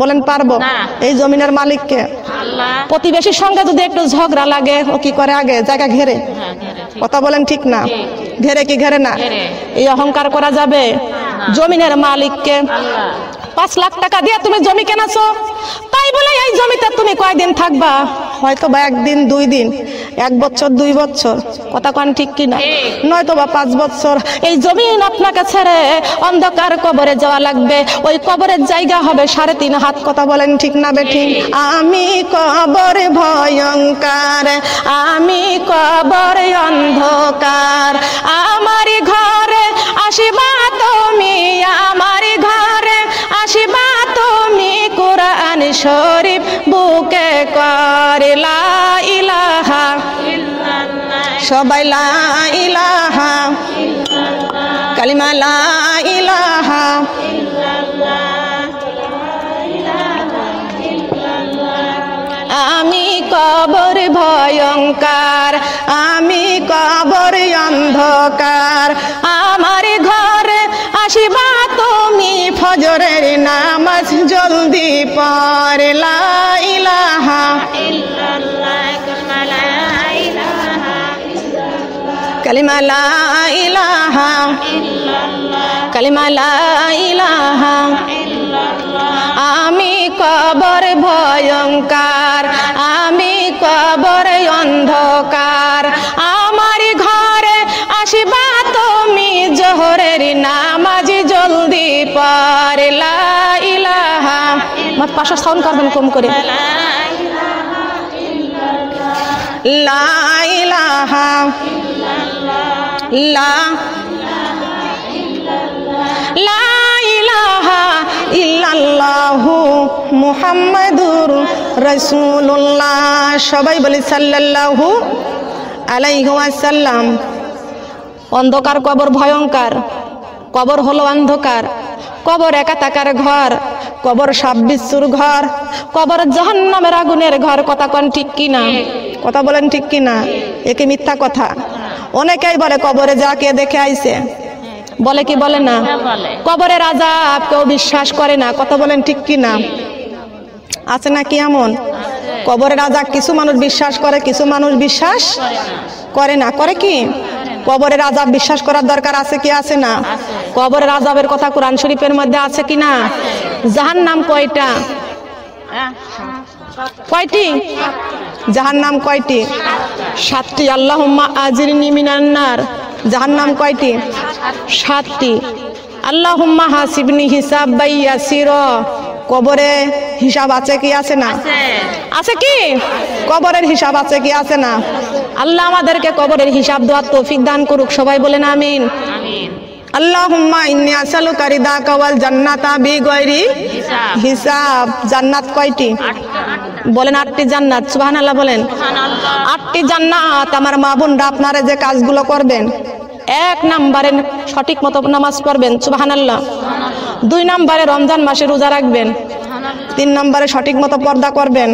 বলেন পারবো? এই জমিনের মালিককে। প্রতিবেশীর সঙ্গে যদি একটু ঝগড়া লাগে ও কি করে? আগে জায়গা ঘেরে। কথা বলেন ঠিক না? ঘেরে কি ঘেরে না? এই অহংকার করা যাবে? জমিনের মালিককে 5 লাখ টাকা দিয়ে তুমি জমি কেনাছো, তাই বলে এই জমিতে তুমি কয়দিন থাকবা? হয়তো বা 1 দিন 2 দিন, 1 বছর 2 বছর। কথা কোন ঠিক কিনা? নয়তো বা 5 বছর। এই জমিন আপনাকে ছেড়ে অন্ধকার কবরে যাওয়া লাগবে। ওই কবরের জায়গা হবে 3.5 হাত। কথা বলেন ঠিক না বেঠিক? আমি কবর ভয়ঙ্কর, আমি কবর অন্ধকার, আমার ঘরে আসিবা তুমি, আমার ঘরে আসিবা তুমি, কোরআন শরীফ বুকে করে লা ইলাহা ইল্লাল্লাহ, সবাই লা ইলাহা ইল্লাল্লাহ, কালিমা লা ইলাহা ইল্লাল্লাহ। আমি কবর ভয়ঙ্কর, আমি কবর অন্ধকার, আমার ঘরে আসিবা তুমি, ফজরের নামাজ জলদি পড়ে লা ইলাহা ইল্লাল্লাহ, কালিমা লা ইলাহা ইল্লাল্লাহ, কালিমা লা ইলাহা ইল্লাল্লাহ। আমি কবর ভয়ঙ্কর, আমি কবর অন্ধকার, আমার ঘরে আসিবা তুমি, জোহরের নামাজ জলদি পড়ে লা ইলাহা। আমার পাশে সাউন্ড করবেন কম করে। লা ইলাহা লা লা ইলাহা ইল্লাল্লাহু মুহাম্মাদুর রাসূলুল্লাহ। সবাই বলি সাল্লাল্লাহু আলাইহি ওয়াসাল্লাম। অন্ধকার কবর ভয়ঙ্কর, কবর হলো অন্ধকার, কবর একাতাকার ঘর, কবর সাপ বিচ্ছুর ঘর, কবর জাহান্নামের আগুনের ঘর। কথা কোন ঠিক কিনা? কথা বলেন ঠিক কিনা? একে মিথ্যা কথা। অনেকেই বলে কবরে যাকে দেখে আইছে, বলে কি বলে না? কবরের আযাব কেউ বিশ্বাস করে না। কথা বলেন ঠিক কিনা? আছে না কি এমন? কবরের আযাব কিছু মানুষ বিশ্বাস করে, কিছু মানুষ বিশ্বাস করে না। করে কি? কবরের আযাব বিশ্বাস করার দরকার আছে কি আছে না? কবরের আযাবের কথা কোরআন শরীফের মধ্যে আছে কি না? জাহান্নাম কয়টা? কয়টি? জাহান্নাম কয়টি? 7টি। আল্লাহুম্মা আজিরনি মিনান নার। জাহান্নাম কয়টি? 7টি। আল্লাহুম্মা হাসিবনি হিসাবাই ইয়াসিরা। কবরে হিসাব আছে কি আছে না? আছে কি? কবরের হিসাব আছে কি আছে না? আল্লাহ আমাদেরকে কবরের হিসাব দেওয়ার তৌফিক দান করুক। সবাই বলেন আমিন। আল্লাহুম্মা ইন্নী আসআলুকা রিদাকা ওয়াল জান্নাতা বিগাইরি হিসাব। জান্নাত কয়টি? বলেন 8টি জান্নাত। সুবহানাল্লাহ বলেন। 8টি জান্নাত। আমার মা বোনরা আপনারা যে কাজগুলো করবেন, 1 নম্বরে সঠিক মতো নামাজ পড়বেন, সুবহানাল্লাহ। 2 নম্বরে রমজান মাসে রোজা রাখবেন। 3 নম্বরে সঠিক মতো পর্দা করবেন।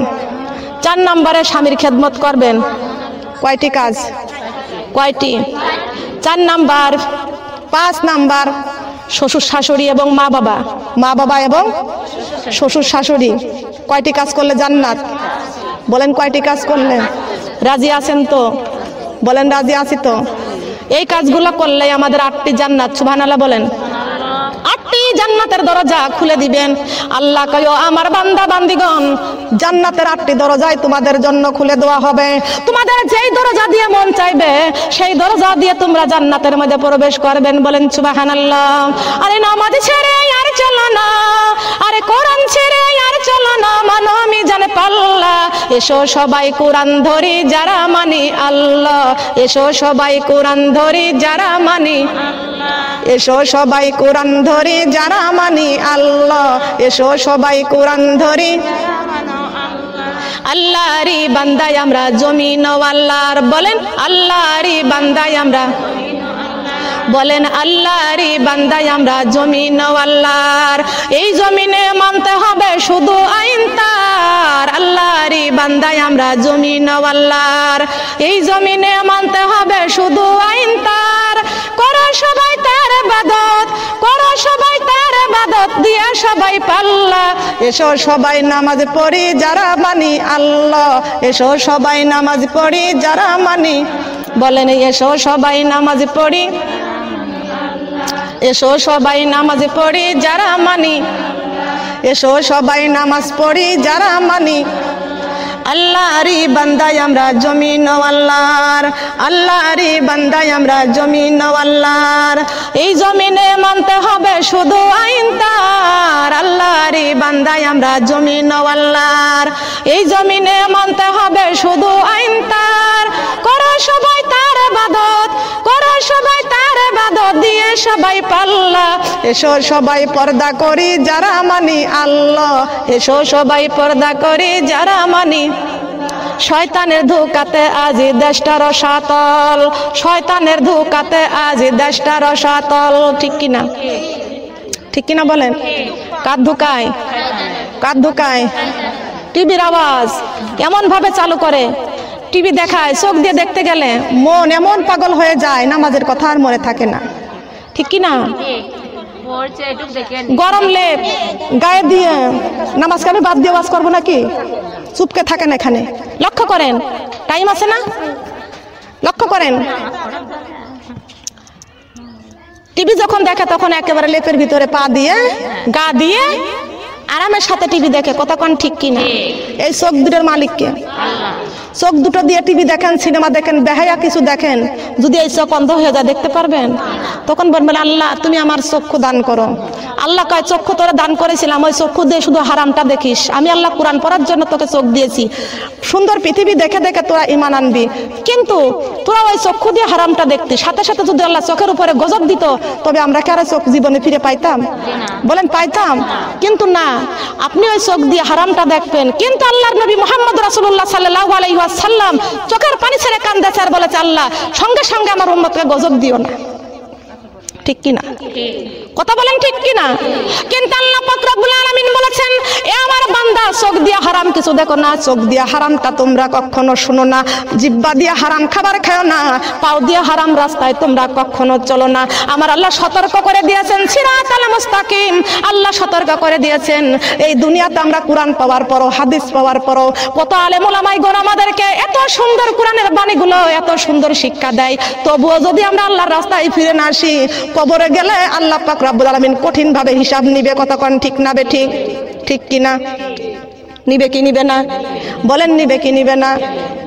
4 নম্বরে স্বামীর খেদমত করবেন। কয়টি কাজ? কয়টি? 4 নাম্বার। 5 নাম্বার শ্বশুর শাশুড়ি এবং মা বাবা, মা বাবা এবং শ্বশুর শাশুড়ি কয়টি কাজ করলে জান্নাত? বলেন কয়টি কাজ করলে? রাজি আছেন তো? বলেন রাজি আছি তো? এই কাজগুলো করলে আমাদের 8টি জান্নাত। সুবহানাল্লাহ বলেন। 8টি জান্নাতের দরজা খুলে দিবেন আল্লাহ। কয় আমার বান্দা বান্দিগণ, জান্নাতের 8টি দরজাই তোমাদের জন্য খুলে দেওয়া হবে। তোমাদের যেই দরজা দিয়ে মন চাইবে সেই দরজা দিয়ে তোমরা জান্নাতের মধ্যে প্রবেশ করবেন। বলেন সুবহানাল্লাহ। আরে নামাজ ছেড়ে আর চলো না, আরে কোরআন ছেড়ে আর চলো না, মানো মিজানে পাল্লা। এসো সবাই কোরআন ধরি যারা মানি আল্লাহ, এসো সবাই কোরআন ধরি যারা মানি আল্লাহ, এসো সবাই কোরআন ধরি যারা মানি আল্লাহ, এসো সবাই কোরআন ধরি। আল্লাহরই বান্দায় আমরা, জমিন ও আল্লাহর। বলেন আল্লাহরই বান্দায় আমরা, বলেন আল্লাহরই বান্দায় আমরা, জমিন ও আল্লাহর। এই জমিনে মানতে হবে শুধু আইন তার। আল্লাহরই বান্দায় আমরা, জমিন ও আল্লাহর। এই জমিনে মানতে হবে শুধু আইন তার। করো সবাই তার ইবাদত, করো সবাই তার ইবাদত, ইবাদত দিয়ে সবাই পাল্লা, এসো সবাই নামাজ পড়ি যারা মানি আল্লাহ, এসো সবাই নামাজ পড়ি যারা মানি, বলেন এসো সবাই নামাজ পড়ি, এসো সবাই নামাজ পড়ি যারা মানি, এসো সবাই নামাজ পড়ি যারা মানি। আল্লাহরই বান্দায় আমরা জমিন আল্লাহর, আল্লাহরই বান্দায় আমরা জমিন আল্লাহর, এই জমিনে মানতে হবে শুধু আইন তার, আল্লাহরই বান্দায় আমরা জমিন আল্লাহর, এই জমিনে মানতে হবে শুধু আইন তার, করো সবাই তার ইবাদত, করো সবাই তার ইবাদত দিয়ে সবাই পাল্লা, এসো সবাই পর্দা করি যারা মানি আল্লাহ, এসো সবাই পর্দা করি যারা মানি। শয়তানের ধোঁকাতে আজি দেশটা রসাতল, শয়তানের ধোঁকাতে আজি দেশটা রসাতল, ঠিক কিনা? ঠিক কিনা বলেন? কার ধোঁকায়? কার ধোঁকায়? টিভির আওয়াজ এমন ভাবে চালু করে, টিভি দেখায়, চোখ দিয়ে দেখতে গেলে মন এমন পাগল হয়ে যায়, নামাজের কথা আর মনে থাকে না, ঠিক কিনা? গরম লেপ গায়ে দিয়ে নামাজকে আমি বাদ দিয়ে ওয়াজ করবো নাকি? চুপকে থাকেন এখানে, লক্ষ্য করেন, টাইম আছে না? লক্ষ্য করেন, টিভি যখন দেখে তখন একেবারে লেপের ভিতরে পা দিয়ে গা দিয়ে আরামের সাথে টিভি দেখে, কতক্ষণ ঠিক কিনা? এই চোখ দুটোর মালিককে, চোখ দুটো দিয়ে টিভি দেখেন, সিনেমা দেখেন, বেহায়া কিছু দেখেন, যদি এই চোখ অন্ধ হয়ে যায় দেখতে পারবেন? তখন বলবেন আল্লাহ তুমি আমার চক্ষু দান করো। আল্লাহ কয় চক্ষু তোরা দান করেছিলাম, ওই চক্ষু দিয়ে শুধু হারামটা দেখিস, আমি আল্লাহ কোরআন পড়ার জন্য তোকে চোখ দিয়েছি, সুন্দর পৃথিবী দেখে দেখে তোরা ঈমান আনবি, কিন্তু তোরা ওই চক্ষু দিয়ে হারামটা দেখতি, সাথে সাথে যদি আল্লাহ চোখের উপরে গজব দিত তবে আমরা কি আর চোখ জীবনে ফিরে পাইতাম? বলেন পাইতাম? কিন্তু না, আপনি ওই চোখ দিয়ে হারামটা দেখবেন, কিন্তু আল্লাহর নবী মুহাম্মদ রাসূলুল্লাহ সাল্লাল্লাহু আলাইহি ওয়াসাল্লাম চোখের পানি ছেড়ে কান্দেছে আর বলেছে আল্লাহ সঙ্গে সঙ্গে আমার উম্মতকে গজব দিও না, ঠিক কিনা? কথা বলেন ঠিক কিনা? কিন্তু আল্লাহ পাক রব্বুল আলামিন বলেছেন এ আমার বান্দা চোখ দিয়ে হারাম কিছু দেখো না, চোখ দিয়ে হারামটা তোমরা কখনো শুনো না, জিহ্বা দিয়ে হারাম খাবার খাও না, পাও দিয়ে হারাম রাস্তায় তোমরা কখনো চলো না। আমার আল্লাহ সতর্ক করে দিয়েছেন সিরাতাল মুস্তাকিম, আল্লাহ সতর্ক করে দিয়েছেন। এই দুনিয়াতে আমরা কোরআন পাওয়ার পরও, হাদিস পাওয়ার পরও কত আলেম ওলামাইগণ আমাদেরকে এত সুন্দর কোরআনের বাণীগুলো এত সুন্দর শিক্ষা দেয়, তবুও যদি আমরা আল্লাহর রাস্তায় ফিরে না আসি, কবরে গেলে আল্লাহ পাক রব্বুল আলামিন কঠিন ভাবে হিসাব নিবে, কতক্ষণ ঠিক না বে ঠিক? ঠিক কিনা? নিবে কি নিবে না? বলেন নিবে কি নিবে না?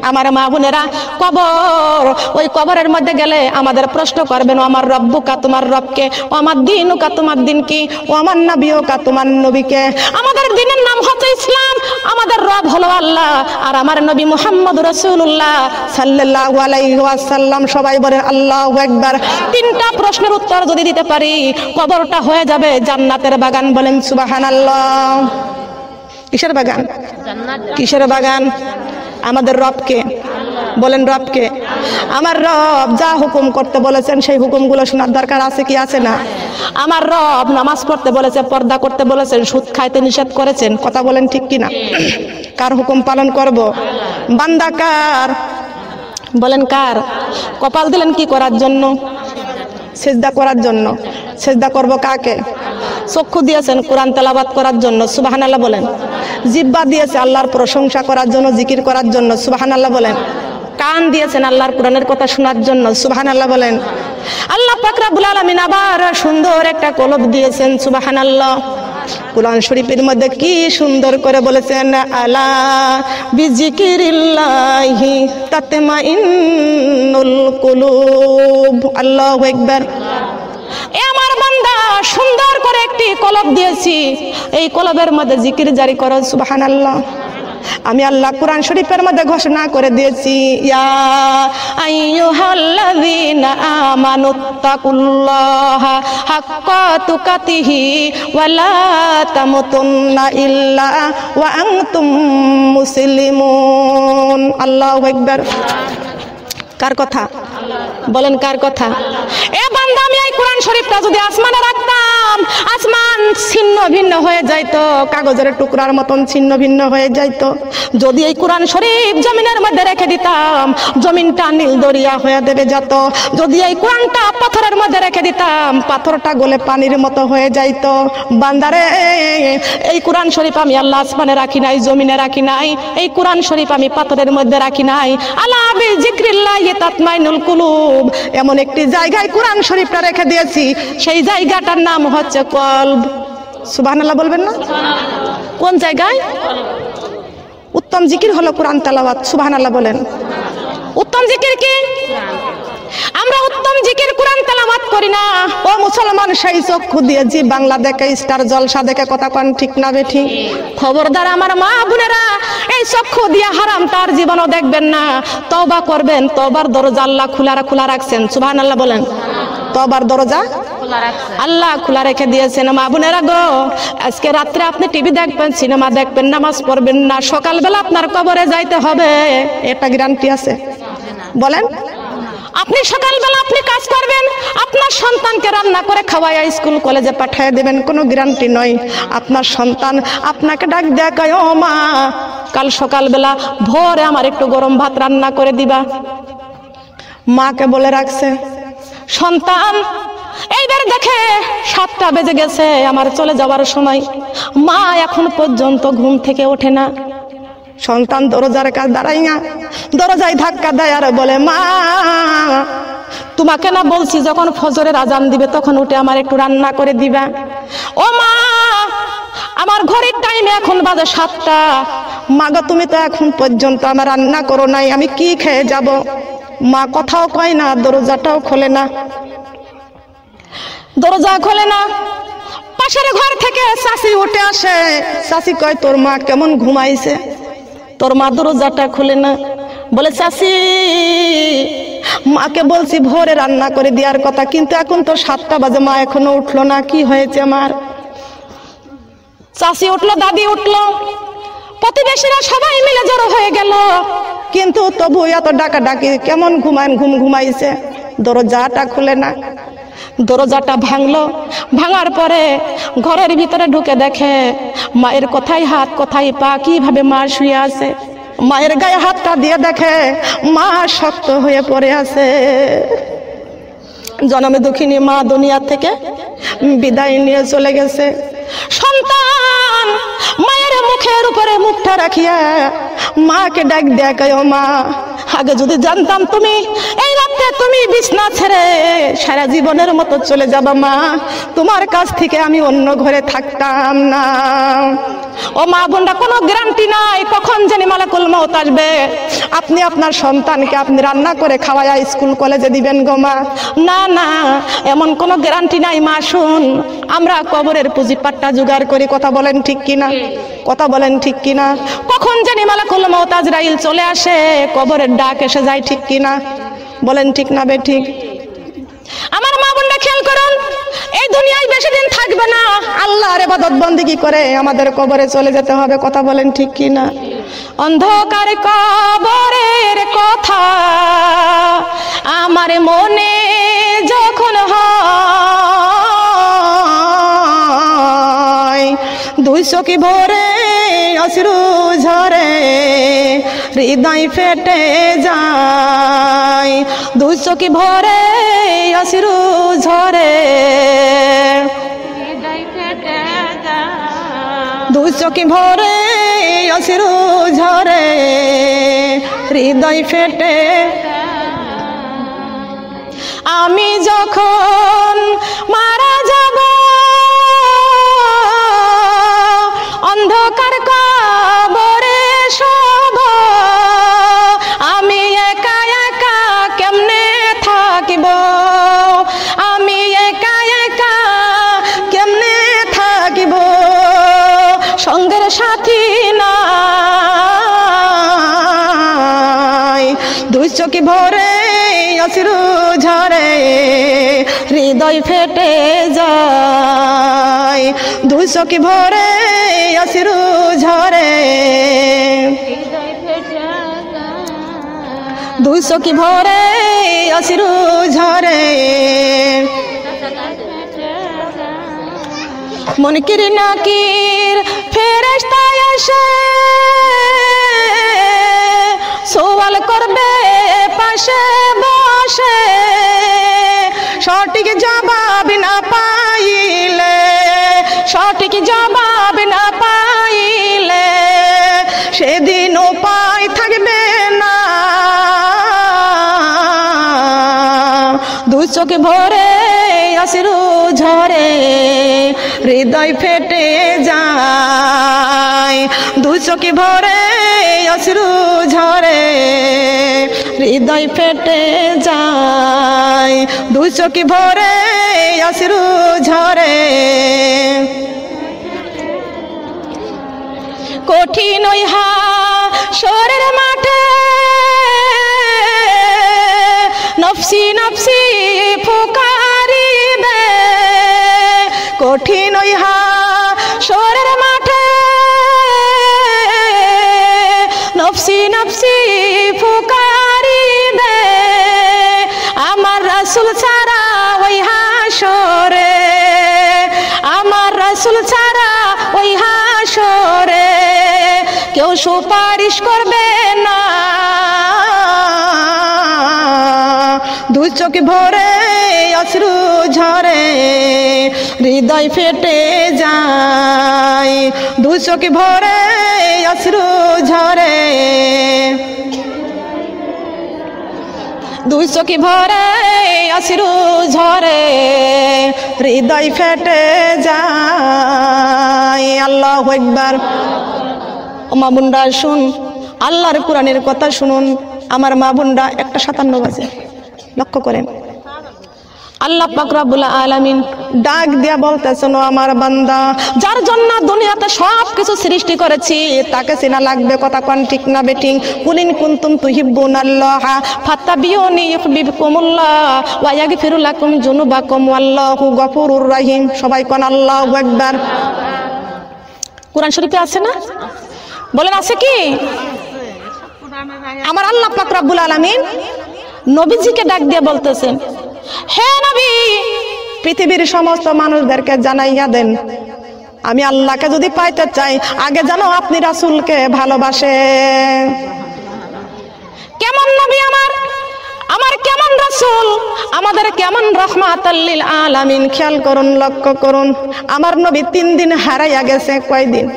আমার মা বোনেরা, কবর, ওই কবরের মধ্যে গেলে আমাদের প্রশ্ন করবেন ও আমার রব্বুকা, তোমার রবকে, ও আমার দিনুকা, তোমার দিন কি, ও আমার নবীকা, তোমার নবীকে। আমাদের দিনের নাম হচ্ছে ইসলাম, আমাদের রব হলো আল্লাহ, আর আমার নবী মুহাম্মদ রাসূলুল্লাহ সাল্লাল্লাহু আলাইহি ওয়াসাল্লাম। সবাই বলেন আল্লাহু আকবার। তিনটা প্রশ্নের উত্তর যদি দিতে পারি কবরটা হয়ে যাবে জান্নাতের বাগান। বলেন সুবহানাল্লাহ। কিসের বাগান? কিসের বাগান? আমাদের রবকে। বলেন রবকে। আমার রব যা হুকুম করতে বলেছেন সেই হুকুমগুলো শোনার দরকার আছে কি আছে না? আমার রব নামাজ পড়তে বলেছে, পর্দা করতে বলেছেন, সুদ খাইতে নিষেধ করেছেন, কথা বলেন ঠিক কিনা? কার হুকুম পালন করব? বান্দা কার? বলেন কার? কপাল দিলেন কি করার জন্য? সিজদা করার জন্য। সিজদা করব কাকে? চক্ষু দিয়েছেন কোরআন তেলাওয়াত করার জন্য, সুবহানাল্লাহ বলেন। জিহ্বা দিয়েছে আল্লাহর প্রশংসা করার জন্য, জিকির করার জন্য, সুবহানাল্লাহ বলেন। কান দিয়েছেন আল্লাহর কোরআনের কথা শোনার জন্য, সুবহানাল্লাহ বলেন। আল্লাহ পাক রব্বুল আলামিন আবার সুন্দর একটা কলব দিয়েছেন, সুবহানাল্লাহ। কোরআন শরীফের মধ্যে কি সুন্দর করে বলেছেন, আলা বিজিকিরিল্লাহি তাতমাইন্নুল কুলুব। আল্লাহু আকবার। এ আমার বান্দা, সুন্দর করে একটি কলব দিয়েছি, এই কলবের মধ্যে জিকির জারি করো, সুবহানাল্লাহ। আমি আল্লাহ কোরআন শরীফের মধ্যে ঘোষণা করে দিয়েছি, ইয়া আইয়ুহাল্লাযীনা আমানুত্তাকুল্লাহা হাক্কা তুকাতিহি ওয়া লা তামুতুন্না ইল্লা ওয়া আনতুম মুসলিমুন। আল্লাহু আকবার। কার কথা? বলেন কার কথা? এ বান্দা, আমি এই কোরআন শরীফটা যদি আসমানে রাখতাম দিতাম আসমান ছিন্ন ভিন্ন হয়ে যাইতো, কাগজের টুকরার মতন ছিন্ন ভিন্ন হয়ে যাইতো। যদি এই কোরআন শরীফ জমিনের মধ্যে রেখে দিতাম, জমিনটা নীল দরিয়া হয়ে দেবে যেত। যদি এই কোরআনটা পাথরের মধ্যে রেখে দিতাম, পাথরটা গলে পানির মতো হয়ে যাইতো। বান্দারে, এই কোরআন শরীফ আমি আল্লাহ আসমানে রাখি নাই, জমিনে রাখি নাই, এই কোরআন শরীফ আমি পাথরের মধ্যে রাখি নাই। আলা বিযিক্রিল্লাহি তাতমাইনুল কুলুব, এমন একটি জায়গায় কোরআন শরীফটা রেখে দিয়েছি, সেই জায়গাটার নাম হচ্ছে কলব। সুবহানাল্লাহ বলবেন না? কোন জায়গায়? উত্তম জিকির হলো কোরআন তেলাওয়াত। সুবহানাল্লাহ বলেন। উত্তম জিকির কি? আমরা উত্তম জিকির কোরআন তেলাওয়াত করি না। ও মুসলমান, সেই চক্ষু দিয়ে জি বাংলা দেখে, স্টার জলসা দেখে কথা কোন ঠিক না বেঠিক? খবরদার আমার মা বোনেরা, এই চক্ষু দিয়ে হারাম তার জীবনও দেখবেন না। তওবা করবেন, তওবার দরজা আল্লাহ খোলা রাখছেন। সুবহানাল্লাহ বলেন। তওবার দরজা আল্লাহ খোলা রেখে দিয়েছেন। মা বোনেরা গো, আজকে রাত্রে আপনি টিভি দেখবেন, সিনেমা দেখবেন, নামাজ পড়বেন না, সকালবেলা আপনার কবরে যাইতে হবে, এটা গ্যারান্টি আছে? বলেন। আপনি সকালবেলা আপনি কাজ করবেন, আপনার সন্তানকে রান্না করে খাওয়াইয়া স্কুল কলেজে পাঠিয়ে দেবেন, কোনো গ্যারান্টি নয় আপনার সন্তান আপনাকে ডাক দেখায়, ও মা কাল সকালবেলা ভোরে আমার একটু গরম ভাত রান্না করে দিবা। মাকে বলে রাখছে, সন্তান এইবার দেখে 7টা বেজে গেছে, আমার চলে যাওয়ার সময়। মা এখন পর্যন্ত ঘুম থেকে ওঠে না। সন্তান দরজার কাছে দাঁড়াইয়া দরজায় ধাক্কা দেয় আর বলে, মা তোমাকে না বলছি যখন ফজরের আজান দিবে তখন উঠে আমার একটু রান্না করে দিবা? ও মা, আমার ঘড়ির টাইমে এখন বাজে 7টা। মা গো, তুমি তো এখন পর্যন্ত আমার রান্না করো নাই, আমি কি খেয়ে যাব? মা কথাও কয় না, দরজাটাও খোলে না। দরজা খোলে না। পাশের ঘর থেকে চাচি উঠে আসে। চাচি কয়, তোর মা কেমন ঘুমাইছে? তোর মা দরজাটা খুলে না। বলে, চাচি মাকে বলছি ভোরে রান্না করে দেওয়ার কথা, কিন্তু এখন তো 7টা বাজে, মা এখনো উঠলো না, কি হয়েছে আমার? চাচি উঠলো, দাদি উঠলো, প্রতিবেশীরা সবাই মিলে জড়ো হয়ে গেল, কিন্তু তবু এত ডাকাডাকি, কেমন ঘুমাইছে, দরজাটা খুলে না। দরজাটা ভাঙলো। ভাঙার পরে ঘরের ভিতরে ঢুকে দেখে মায়ের কোথায় হাত কোথায় পা, কিভাবে মা শুয়ে আছে। মায়ের গায়ে হাতটা দিয়ে দেখে মা শক্ত হয়ে পড়ে আছে। জন্মে দুঃখিনী মা দুনিয়া থেকে বিদায় নিয়ে চলে গেছে। সন্তান মায়ের মুখের উপরে মুখটা রাখিয়া মাকে ডাক দেখায়, ও মা আগে যদি জানতাম তুমি এই রাতে তুমি বিছনা ছেড়ে সারা জীবনের মতো চলে যাবা, মা তোমার কাছ থেকে আমি অন্য ঘরে থাকতাম না। ও মা বোনরা, কোনো গ্যারান্টি নাই কখন জানি মালাকুল মউত আসবে। আপনি আপনার সন্তানকে আপনি রান্না করে খাওয়ায়া স্কুল কলেজে দিবেন গো মা? না না, এমন কোনো গ্যারান্টি নাই। মা শুন, আমরা কবরের পুঁজিপাট্টা জোগাড় করি, কথা বলেন ঠিক কিনা? কথা বলেন ঠিক কিনা? কখন জানি মালাকুল মউত আজরাইল চলে আসে, কবরের ডাক এসে যায়, ঠিক কিনা? বলেন ঠিক না বে ঠিক? আমার মা বোনরা খেয়াল করুন, এই দুনিয়ায় বেশি দিন থাকবে না, আল্লাহর ইবাদত বন্দেগী করে আমাদের কবরে চলে যেতে হবে, কথা বলেন ঠিক কিনা? অন্ধকার কবরের কথা আমার মনে যখন হয়, 2 চোখে ভরে অশ্রু ঝরে, হৃদয় ফেটে যায়, 2 চোখে ভরে অশ্রু ঝরে, 2 চোখে ভরে অশ্রু ঝরে, হৃদয় ফেটে। আমি যখন মারা যাব অন্ধকার কবরে শোব, আমি একা একা কেমনে থাকিব, আমি একা একা কেমনে থাকিব, সঙ্গের সাথী নাই, 2 চোখে ভরে অশ্রু ঝরে, হৃদয় ফেটে যায়, 2 চোখে ভরে অশ্রু ঝরে, 2 চোখে ভরে অশ্রু ঝরে, মুনকির নাকির ফেরেশতা এসে সওয়াল করবে পাশে বসে, সঠিক জবাব না পাইলে, সঠিক জবাব না পাইলে সেদিন উপায় থাকবে না। দুই চোখ ভরে অশ্রু ঝরে হৃদয় ফেটে যায়, দুই চোখ ভরে অশ্রু ঝরে হৃদয় ফেটে যায়, দুই চোখ ভরে অশ্রু ঝরে। কঠিন ওই হাসরের মাঠে নফসি নফসি ফুকারিবে, কঠিন ওই হাসরের মাঠে নফসি নফসি ফুকারিবে। আমার রাসূল ছাড়া ওই হাসরে, আমার রাসূল ছাড়া ওই হাসরে কেউ সুপারিশ করবে না। দুই চোখ ভরে অশ্রু ঝরে হৃদয় ফেটে যায়, দুই চোখ ভরে অশ্রু ঝরে, দুই চোখ ভরে অশ্রু ঝরে হৃদয় ফেটে যায়। আল্লাহু আকবার। ও মা বোনরা শুন, আল্লাহর কোরআনের কথা শুনুন। আমার মা বোনরা 1:57 বাজে, লক্ষ্য করেন। আল্লাহ পাক রব্বুল আলামিন ডাক দিয়া বলতেছেন, ও আমার বান্দা, যার জন্য দুনিয়াতে সব কিছু সৃষ্টি করেছি তাকে চেনা লাগবে। কথা কোন ঠিক না বেঠিং? কুলিন কুনতুম তুহিব্বুনাল্লাহ ফাত্তাবিউনি ইউহিব্বুকুমুল্লাহ ওয়া ইয়াগফিরু লাকুম যুনুবাকুম ওয়াল্লাহু গফুরুর রহিম। সবাই কোন আল্লাহু আকবার। কোরআন শরীফে আছে না? বলেন আছে কি? আমার আল্লাহ পাক রব্বুল আলামিন নবীজিকে ডাক দিয়ে বলতেছেন, হে নবী, পৃথিবীর সমস্ত মানুষদেরকে জানাইয়া দেন, আমি আল্লাহকে যদি পাইতে চাই আগে জানো আপনি রাসূলকে ভালোবাসে। কেমন নবী আমার, আমার কেমন রাসূল, আমাদের কেমন রাহমাতাল লিল আলামিন। খেয়াল করুন, লক্ষ্য করুন, আমার নবী 3 দিন হারাইয়া গেছে। কয়দিন?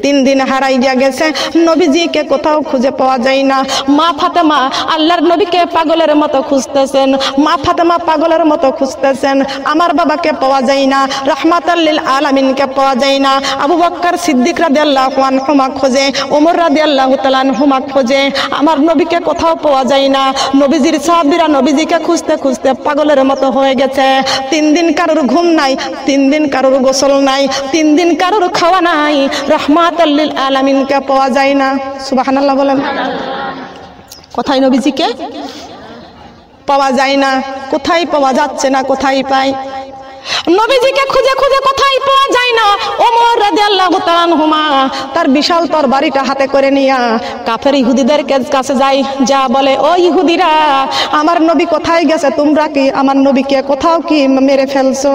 3 দিন হারাইয়া গেছে। নবীজিকে কোথাও খুঁজে পাওয়া যায় না। মা ফাতেমা আল্লাহর নবীকে পাগলের মতো খুঁজতেছেন, মা ফাতেমা পাগলের মতো খুঁজতেছেন। আমার বাবাকে পাওয়া যায় না, রাহমাতাল লিল আলামিনকে পাওয়া যায় না। আবু বকর সিদ্দিক রাদিয়াল্লাহু আনহুমা খোঁজে, ওমর রাদিয়াল্লাহু তাআলা আনহুমা খোঁজে, আমার নবীকে কোথাও পাওয়া যায় না। নবীজির সাহাবীরা নবীজিকে খুঁজতে খুঁজতে পাগলের মতো হয়ে গেছে। 3 দিন কারোর ঘুম নাই, 3 দিন কারোর গোসল নাই, 3 দিন কারোর খাওয়া নাই, রাহমাতাল লিল আলামিনকে পাওয়া যায় না। সুবহানাল্লাহ বলেন। কোথায় নবীজিকে পাওয়া যায় না? কোথায় পাওয়া যাচ্ছে না? কোথায় পাই? নবীজিকে খুঁজে খুঁজে কোথায় পাওয়া যায় না। ওমর রাদিয়াল্লাহু তাআলা আনহুমা তার বিশাল তরবারিটা হাতে করে নিয়া কাফের ইহুদিদের কাছে যায়, যা বলে, ও ইহুদিরা, আমার নবী কোথায় গেছে? তোমরা কি আমার নবীকে কোথাও কি মেরে ফেলছো?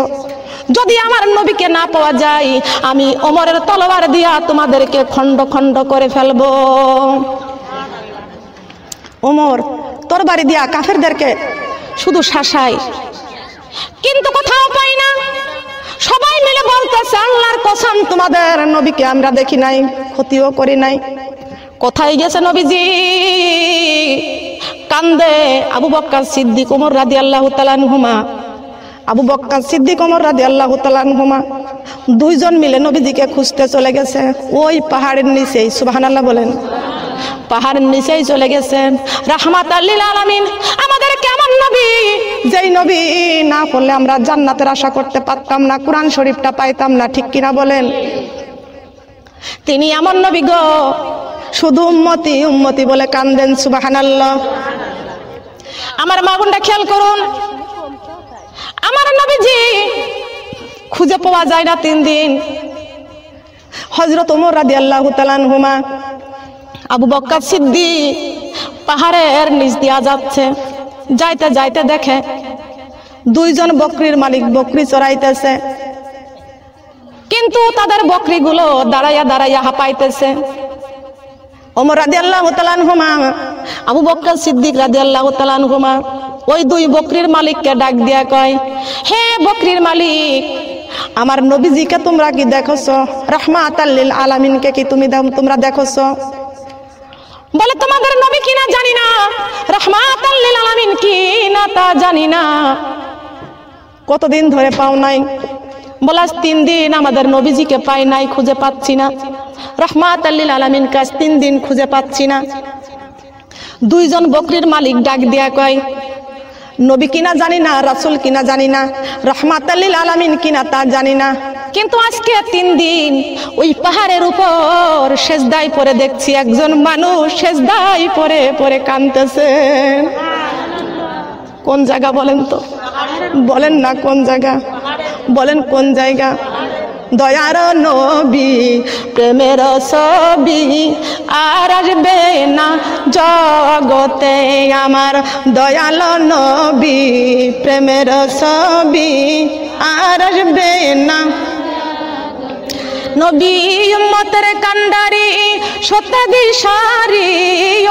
যদি আমার নবীকে না পাওয়া যায় আমি ওমরের তলোয়ার দিয়া তোমাদেরকে খণ্ড খণ্ড করে ফেলবো। ওমর তরবারি দিয়া কাফেরদেরকে শুধু শাসায়, কিন্তু কোথাও পাই না। সবাই মিলে বলতেছে, আল্লাহর কসম, তোমাদের নবীকে আমরা দেখি নাই, ক্ষতিও করি নাই। কোথায় গেছে নবীজি? কান্দে আবু বকর সিদ্দিক, ওমর রাদিয়াল্লাহু তাআলা আনহুমা। আবু বকর সিদ্দিক, ওমর রাদিয়াল্লাহু তাআলা আনহুমা 2 জন মিলে নবীজিকে খুঁজতে চলে গেছে ওই পাহাড়ের নিচেই। সুবহানাল্লাহ বলেন। পাহাড়ের নিচেই চলে গেছেন। রাহমাতাল লিল আলামিন আমাদের কেমন নবী, যেই নবী না পড়লে আমরা জান্নাতের আশা করতে পারতাম না, কোরআন শরীফটা পাইতাম না। ঠিক কিনা বলেন? তিনি এমন নবী গো, শুধু উম্মতি উম্মতি বলে কান্দেন। সুবহানাল্লাহ। আমার মা বোনরা খেয়াল করুন, আমার নবীজি খুঁজে পাওয়া যায় না 3 দিন। হযরত ওমর রাদিয়াল্লাহু তাআলা আনহুমা, আবু বকর সিদ্দিক পাহাড়ের নিচ দিয়া যাচ্ছে, যাইতে যাইতে দেখে 2 জন বকরির মালিক বকরি চড়াইতেছে। কিন্তু তাদের বকরিগুলো দাঁড়াইয়া দাঁড়াইয়া হাঁপাইতেছে। ওমর রাদিয়াল্লাহু তাআলা আনহুমা, আবু বকর সিদ্দিক রাদিয়াল্লাহু তাআলা আনহুমা ওই দুই বকরির মালিককে ডাক দিয়া কয়, হে বকরির মালিক, আমার নবীজিকে তোমরা কি দেখছো? রাহমাতাল লিল আলামিনকে কি তোমরা দেখছো? বলে, তোমাদের নবী কিনা জানি না, রাহমাতাল লিল আলামিন কি না তা জানি না। কতদিন ধরে পাও নাই? বলে, 3 দিন আমাদের নবীজিকে পাই নাই, খুঁজে পাচ্ছি না। রাহমাতাল লিল আলামিন কাজ 3 দিন খুঁজে পাচ্ছি না। দুইজন বকরির মালিক ডাক দিয়া কয়, নবী কিনা জানি না, রাসূল কিনা জানি না, রাহমাতাল লিল আলামিন কিনা তা জানি না, কিন্তু আজকে 3 দিন ওই পাহাড়ের উপর সেজদায় পড়ে দেখছি একজন মানুষ সেজদায় পড়ে পড়ে কাঁদতেছে। কোন জায়গা বলেন তো? বলেন না কোন জায়গা? বলেন কোন জায়গা? দয়ার নবী প্রেমের ছবি আর আসবে না জগতে, আমার দয়াল নবী প্রেমের ছবি আর আসবে না। নবী উম্মতের কান্ডারি সত্যের দিশারি,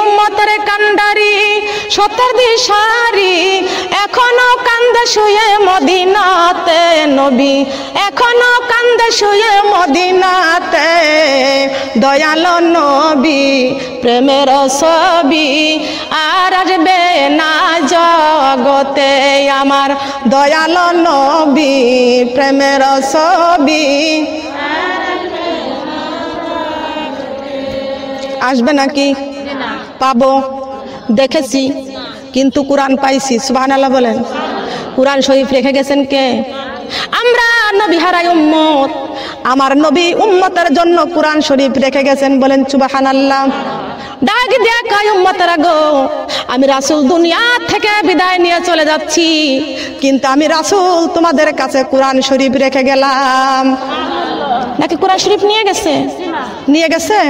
উম্মতের কান্ডারি সত্যের দিশারি, এখনো কান্দে শুয়ে মদিনাতে। নবী এখনো কান্দে শুয়ে মদিনাতে, দয়াল নবী প্রেমের ছবি আর আসবে না জগতে, আমার দয়াল নবী প্রেমের ছবি আসবে নাকি? পাবো, দেখেছি, কিন্তু কোরআন পাইছি। সুবহানাল্লাহ বলেন। কোরআন শরীফ রেখে গেছেন কে? আমরা নবী হারাই উম্মত, আমার নবী উম্মতের জন্য কোরআন শরীফ রেখে গেছেন। বলেন সুবহানাল্লাহ। ডাক দিয়া কয়, উম্মতেরা গো, আমি রাসূল দুনিয়া থেকে বিদায় নিয়ে চলে যাচ্ছি, কিন্তু আমি রাসূল তোমাদের কাছে কোরআন শরীফ রেখে গেলাম। নাকি কোরআন শরীফ নিয়ে গেছে? নিয়ে গেছে।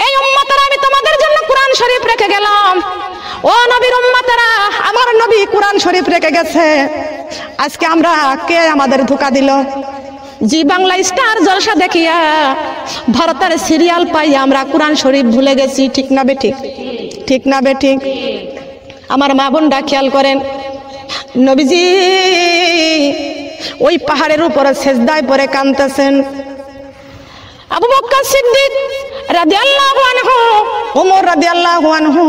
এই উম্মতেরা, আমি তোমাদের জন্য কোরআন শরীফ রেখে গেলাম। ও নবীর উম্মতেরা, আমার নবী কোরআন শরীফ রেখে গেছে। আজকে আমরা কে আমাদের ধোঁকা দিল? জি বাংলা স্টার জলসা দেখিয়া, ভারতের সিরিয়াল পাইয়া আমরা কোরআন শরীফ ভুলে গেছি। ঠিক না বে ঠিক? ঠিক না বে ঠিক? আমার মা বোনরা খেয়াল করেন, নবীজি ওই পাহাড়ের উপরে সেজদায় পড়ে কাঁদতেছেন। আবু বকর সিদ্দিক রাদিয়াল্লাহু আনহু, ওমর রাদিয়াল্লাহু আনহু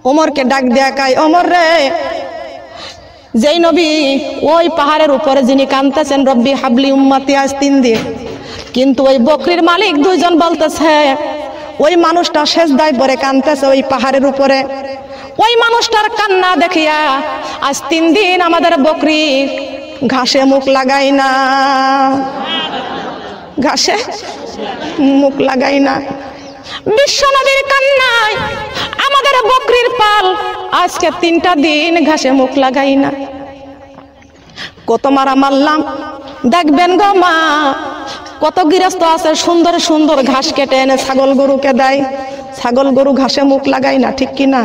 ওমরকে ডাক দেয়া কয়, ওমর রে, যেই নবী ওই পাহাড়ের উপরে যিনি কাঁদতেছেন, রব্বি হাবলি উম্মতি আজ 3 দিন, কিন্তু ওই বকরির মালিক দুইজন বলতেছে ওই মানুষটা সেজদায় পড়ে কাঁদতেছে ওই পাহাড়ের উপরে। ওই মানুষটার কান্না দেখিয়া আজ 3 দিন আমাদের বকরি ঘাসে মুখ লাগাই না, ঘাসে মুখ লাগাই না। বিশ্ব নবীর কান্নায় আমাদের বকরির পাল আজকে 3টা দিন ঘাসে মুখ লাগাই না। কত মারা মারলাম দেখবেন গো মা, কত গৃহস্থ আছে সুন্দর সুন্দর ঘাস কেটে এনে ছাগল গরুকে দেয়, ছাগল গরু ঘাসে মুখ লাগাই না, ঠিক কিনা?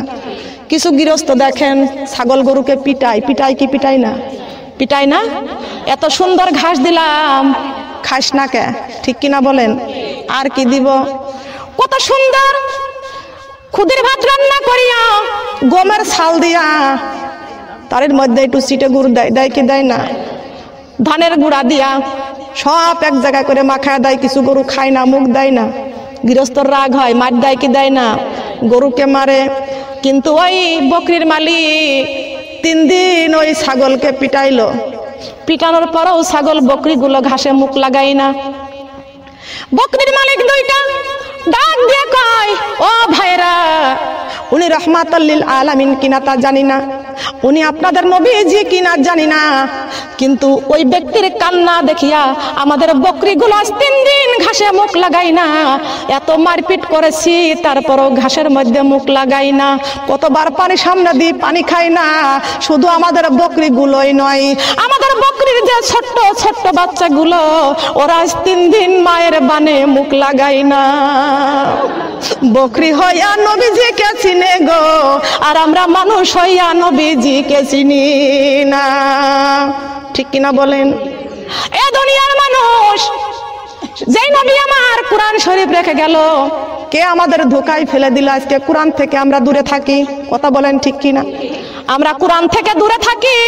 কিছু গৃহস্থ দেখেন ছাগল গরুকে পিটায়, পিটায় কি পিটাই না? পিটাই না? এত সুন্দর ঘাস দিলাম, খাস না কে? ঠিক কিনা বলেন? আর কি দিব? কত সুন্দর খুদের ভাত রান্না করিয়া গমের ছাল দিয়া তার মধ্যে একটু সিটে গুড় দেয়, দেয় কি দেয় না? ধানের গুঁড়া দিয়া সব এক জায়গা করে মাখায় দেয়, কিছু গরু খায় না, মুখ দেয় না। গৃহস্থর রাগ হয়, মার দেয় কি দেয় না? গরুকে মারে। কিন্তু ওই বকরির মালিক 3 দিন ওই ছাগলকে পিটাইলো, পিটানোর পরেও ছাগল বকরিগুলো ঘাসে মুখ লাগাই না। বকরির মালিক 2টা ডাক দিয়ে কয়, ও ভাইরা, উনি রাহমাতাল লিল আলামিন কিনা তা জানি না, উনি আপনাদের নবীজি কিনা জানি না, কিন্তু ওই ব্যক্তির কান্না দেখিয়া আমাদের বকরিগুলো আজ 3 দিন ঘাসে মুখ লাগাই না। এত মারপিট করেছি তারপরও ঘাসের মধ্যে মুখ লাগাই না। কতবার পানি সামনে দিয়ে পানি খাই না। শুধু আমাদের বকরিগুলোই নয়, আমাদের বকরির যে ছোট্ট ছোট্ট বাচ্চাগুলো, ওরা আজ 3 দিন মায়ের বানে মুখ লাগাই না। বকরি হইয়া নবীজিকে চিনে গো, আর আমরা মানুষ হইয়া নবীজিকে চিনি না। ঠিক কিনা বলেন? এ দুনিয়ার মানুষ, যেই নবী আমার কোরআন শরীফ রেখে গেল, কে আমাদের ধোকায় ফেলে দিল? আজকে কোরআন থেকে আমরা দূরে থাকি। কথা বলেন ঠিক কিনা? আমরা কোরআন থেকে দূরে থাকি,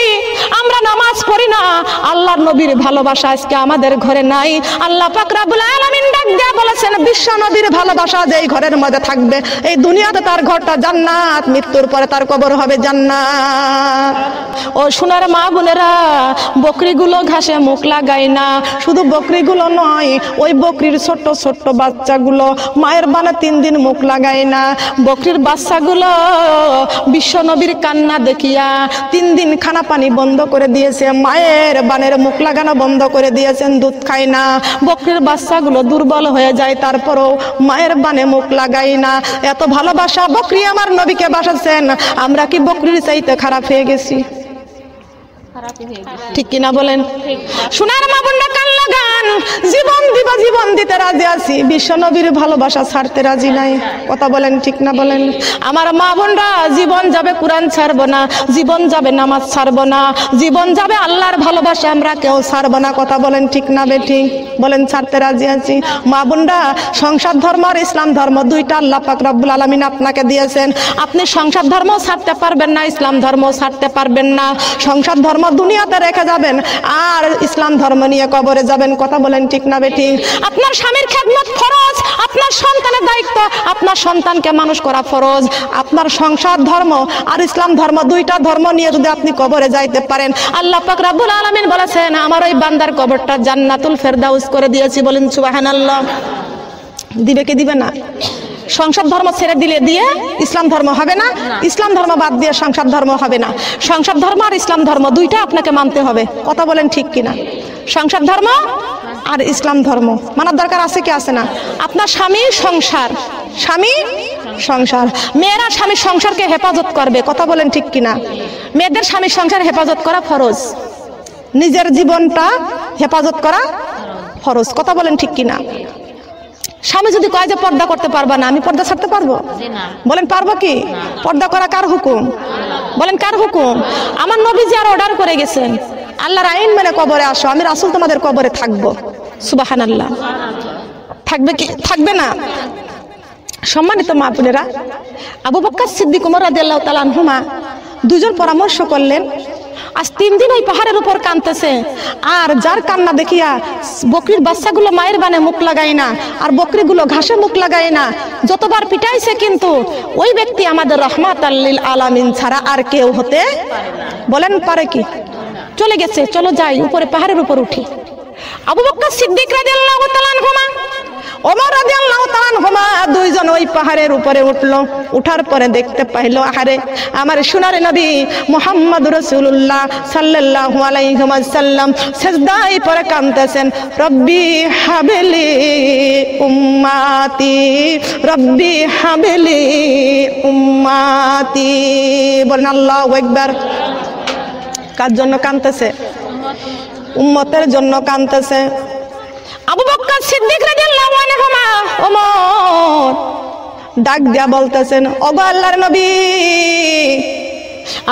আমরা নামাজ পড়ি না, আল্লাহর নবীর ভালোবাসা আজকে আমাদের ঘরে নাই। আল্লাহ পাক রব্বুল আলামিন ডাক দিয়ে বলেছেন, বিশ্ব নবীর ভালোবাসা যেই ঘরের মধ্যে থাকবে, এই দুনিয়াতে তার ঘরটা জান্নাত, মৃত্যুর পরে তার কবর হবে জান্নাত। ও সোনার মা বোনেরা, বকরিগুলো ঘাসে মুখ লাগায় না। শুধু বকরিগুলো নয়, ওই বকরির ছোট্ট ছোট্ট বাচ্চাগুলো মায়ের বানে 3 দিন মুখ লাগায় না। বকরির বাচ্চাগুলো বিশ্ব নবীর কান্না দেখিয়া 3 দিন খানা পানি বন্ধ করে দিয়েছে, মায়ের বানের মুখ লাগানো বন্ধ করে দিয়েছেন, দুধ খায় না। বকরির বাচ্চাগুলো দুর্বল হয়ে যায়, তারপরও মায়ের বানে মুখ লাগায় না। এত ভালোবাসা বকরি আমার নবীকে বাসাচ্ছেন। আমরা কি বকরির চাইতে খারাপ হয়ে গেছি? ঠিক কিনা বলেন? সোনার মা বোনরা কান লাগান, জীবন দিব, জীবন দিতে রাজি আছি, বিশ্ব নবীর ভালোবাসা ছাড়তে রাজি নাই। কথা বলেন ঠিক না বলেন? আমার মা বোনরা, জীবন যাবে কোরআন ছাড়বো না, জীবন যাবে নামাজ ছাড়বো না, জীবন যাবে আল্লাহর ভালোবাসা আমরা কেউ ছাড়বো না। কথা বলেন ঠিক না বেঠি? বলেন ছাড়তে রাজি আছি। মা বোনরা, সংসার ধর্ম আর ইসলাম ধর্ম দুইটা আল্লাহ পাক রব্বুল আলামিন আপনাকে দিয়েছেন। আপনি সংসার ধর্ম ছাড়তে পারবেন না, ইসলাম ধর্ম ছাড়তে পারবেন না। সংসার ধর্ম দুনিয়াতে রেখে যাবেন আর ইসলাম ধর্ম নিয়ে কবরে যাবেন। কথা বলেন ঠিক না বেঠি? আপনার স্বামীর খেদমত ফরজ, আপনার সন্তানের দায়িত্ব, আপনার সন্তানকে মানুষ করা ফরজ। আপনার সংসার ধর্ম আর ইসলাম ধর্ম দুইটা ধর্ম নিয়ে যদি আপনি কবরে যাইতে পারেন, আল্লাহ পাক রব্বুল আলামিন বলেছেন, আমার ওই বান্দার কবরটা জান্নাতুল ফেরদাউস করে দিয়েছি। বলেন সুবহানাল্লাহ। দিবে কি দিবে না? সংসার ধর্ম ছেড়ে দিলে দিয়ে ইসলাম ধর্ম হবে না, ইসলাম ধর্ম বাদ দিয়ে সংসার ধর্ম হবে না। সংসার ধর্ম আর ইসলাম ধর্ম দুইটা আপনাকে মানতে হবে। কথা বলেন ঠিক কিনা? সংসার ধর্ম আর ইসলাম ধর্ম মানার দরকার আছে কি আছে না? আপনার স্বামী সংসার, স্বামী সংসার, মেয়েরা স্বামীর সংসারকে হেফাজত করবে। কথা বলেন ঠিক কিনা? মেয়েদের স্বামীর সংসার হেফাজত করা ফরজ, নিজের জীবনটা হেফাজত করা ফরজ। কথা বলেন ঠিক কিনা? স্বামী যদি কয় যে পর্দা করতে পারবা না, আমি পর্দা ছাড়তে পারবো? বলেন পারবো কি? পর্দা করা কার হুকুম? বলেন কার হুকুম? আমার নবীজি আর অর্ডার করে গেছেন, আল্লাহর আইন মেনে কবরে আসো, আমি রাসূল তোমাদের কবরে থাকবো। সুবহানাল্লাহ। থাকবে কি? থাকবে না? সম্মানিত মা বোনেরা, আবু বকর সিদ্দিক ওমর রাদিয়াল্লাহু তাআলা আনহুমা দুজন পরামর্শ করলেন। আজ 3 দিন ওই পাহাড়ের উপর কাঁদতেছে, আর যার কান্না দেখিয়া বকরির বাচ্চাগুলো মায়ের বানে মুখ লাগায় না, আর বকরিগুলো ঘাসে মুখ লাগায় না। যতবার পিটাইছে, কিন্তু ওই ব্যক্তি আমাদের রাহমাতাল লিল আলামিন ছাড়া আর কেউ হতে বলেন পারে কি? চলে গেছে, চলো যাই উপরে, পাহাড়ের উপর উঠি। আবু বকর সিদ্দিক রাদিয়াল্লাহু তাআলা আনহুমা, ওমর রাদিয়াল্লাহু তাআলা আনহুমা দুইজন ওই পাহাড়ের উপরে উঠলো। উঠার পরে দেখতে পাইলো, আহারে আমার সোনার নবী মুহাম্মদ রাসূলুল্লাহ সাল্লাল্লাহু আলাইহি ওয়াসাল্লাম সিজদায় পড়ে কাঁদতেছেন, রব্বি হাবলি উম্মতি, রব্বি হাবলি উম্মতি। বলেন আল্লাহু আকবার। কার জন্য কাঁদতেছে? উম্মতের জন্য কাঁদতেছে। আবু বকর সিদ্দিক রাদিয়াল্লাহু আনহু ওমর ডাক দিয়া বলতেছেন, ওগো আল্লাহর নবী,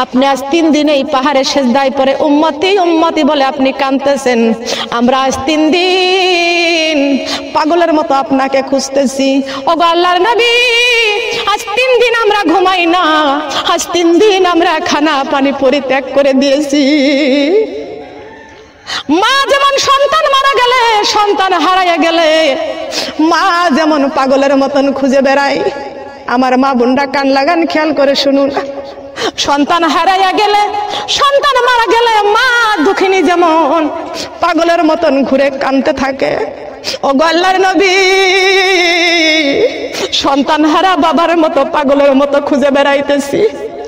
আপনি আজ 3 দিন এই পাহাড়ে সিজদায় পড়ে উম্মতি উম্মতি বলে আপনি কাঁদতেছেন। আমরা আজ 3 দিন পাগলের মতো আপনাকে খুঁজতেছি। ওগো আল্লাহর নবী, আজ 3 দিন আমরা ঘুমাই না, আজ 3 দিন আমরা খানা পানি পরিত্যাগ করে দিয়েছি। মা যেমন সন্তান মারা গেলে, সন্তান হারাইয়া গেলে মা যেমন পাগলের মতন খুঁজে বেড়ায়, আমার মা বোনরা কান লাগান, খেয়াল করে শুনুন। সন্তান হারাইয়া গেলে, সন্তান মারা গেলে মা দুঃখিনী যেমন পাগলের মতন ঘুরে কাঁদতে থাকে। ওগো আল্লাহর নবী, সন্তান হারা বাবার মতো পাগলের মতো খুঁজে বেড়াইতেছি,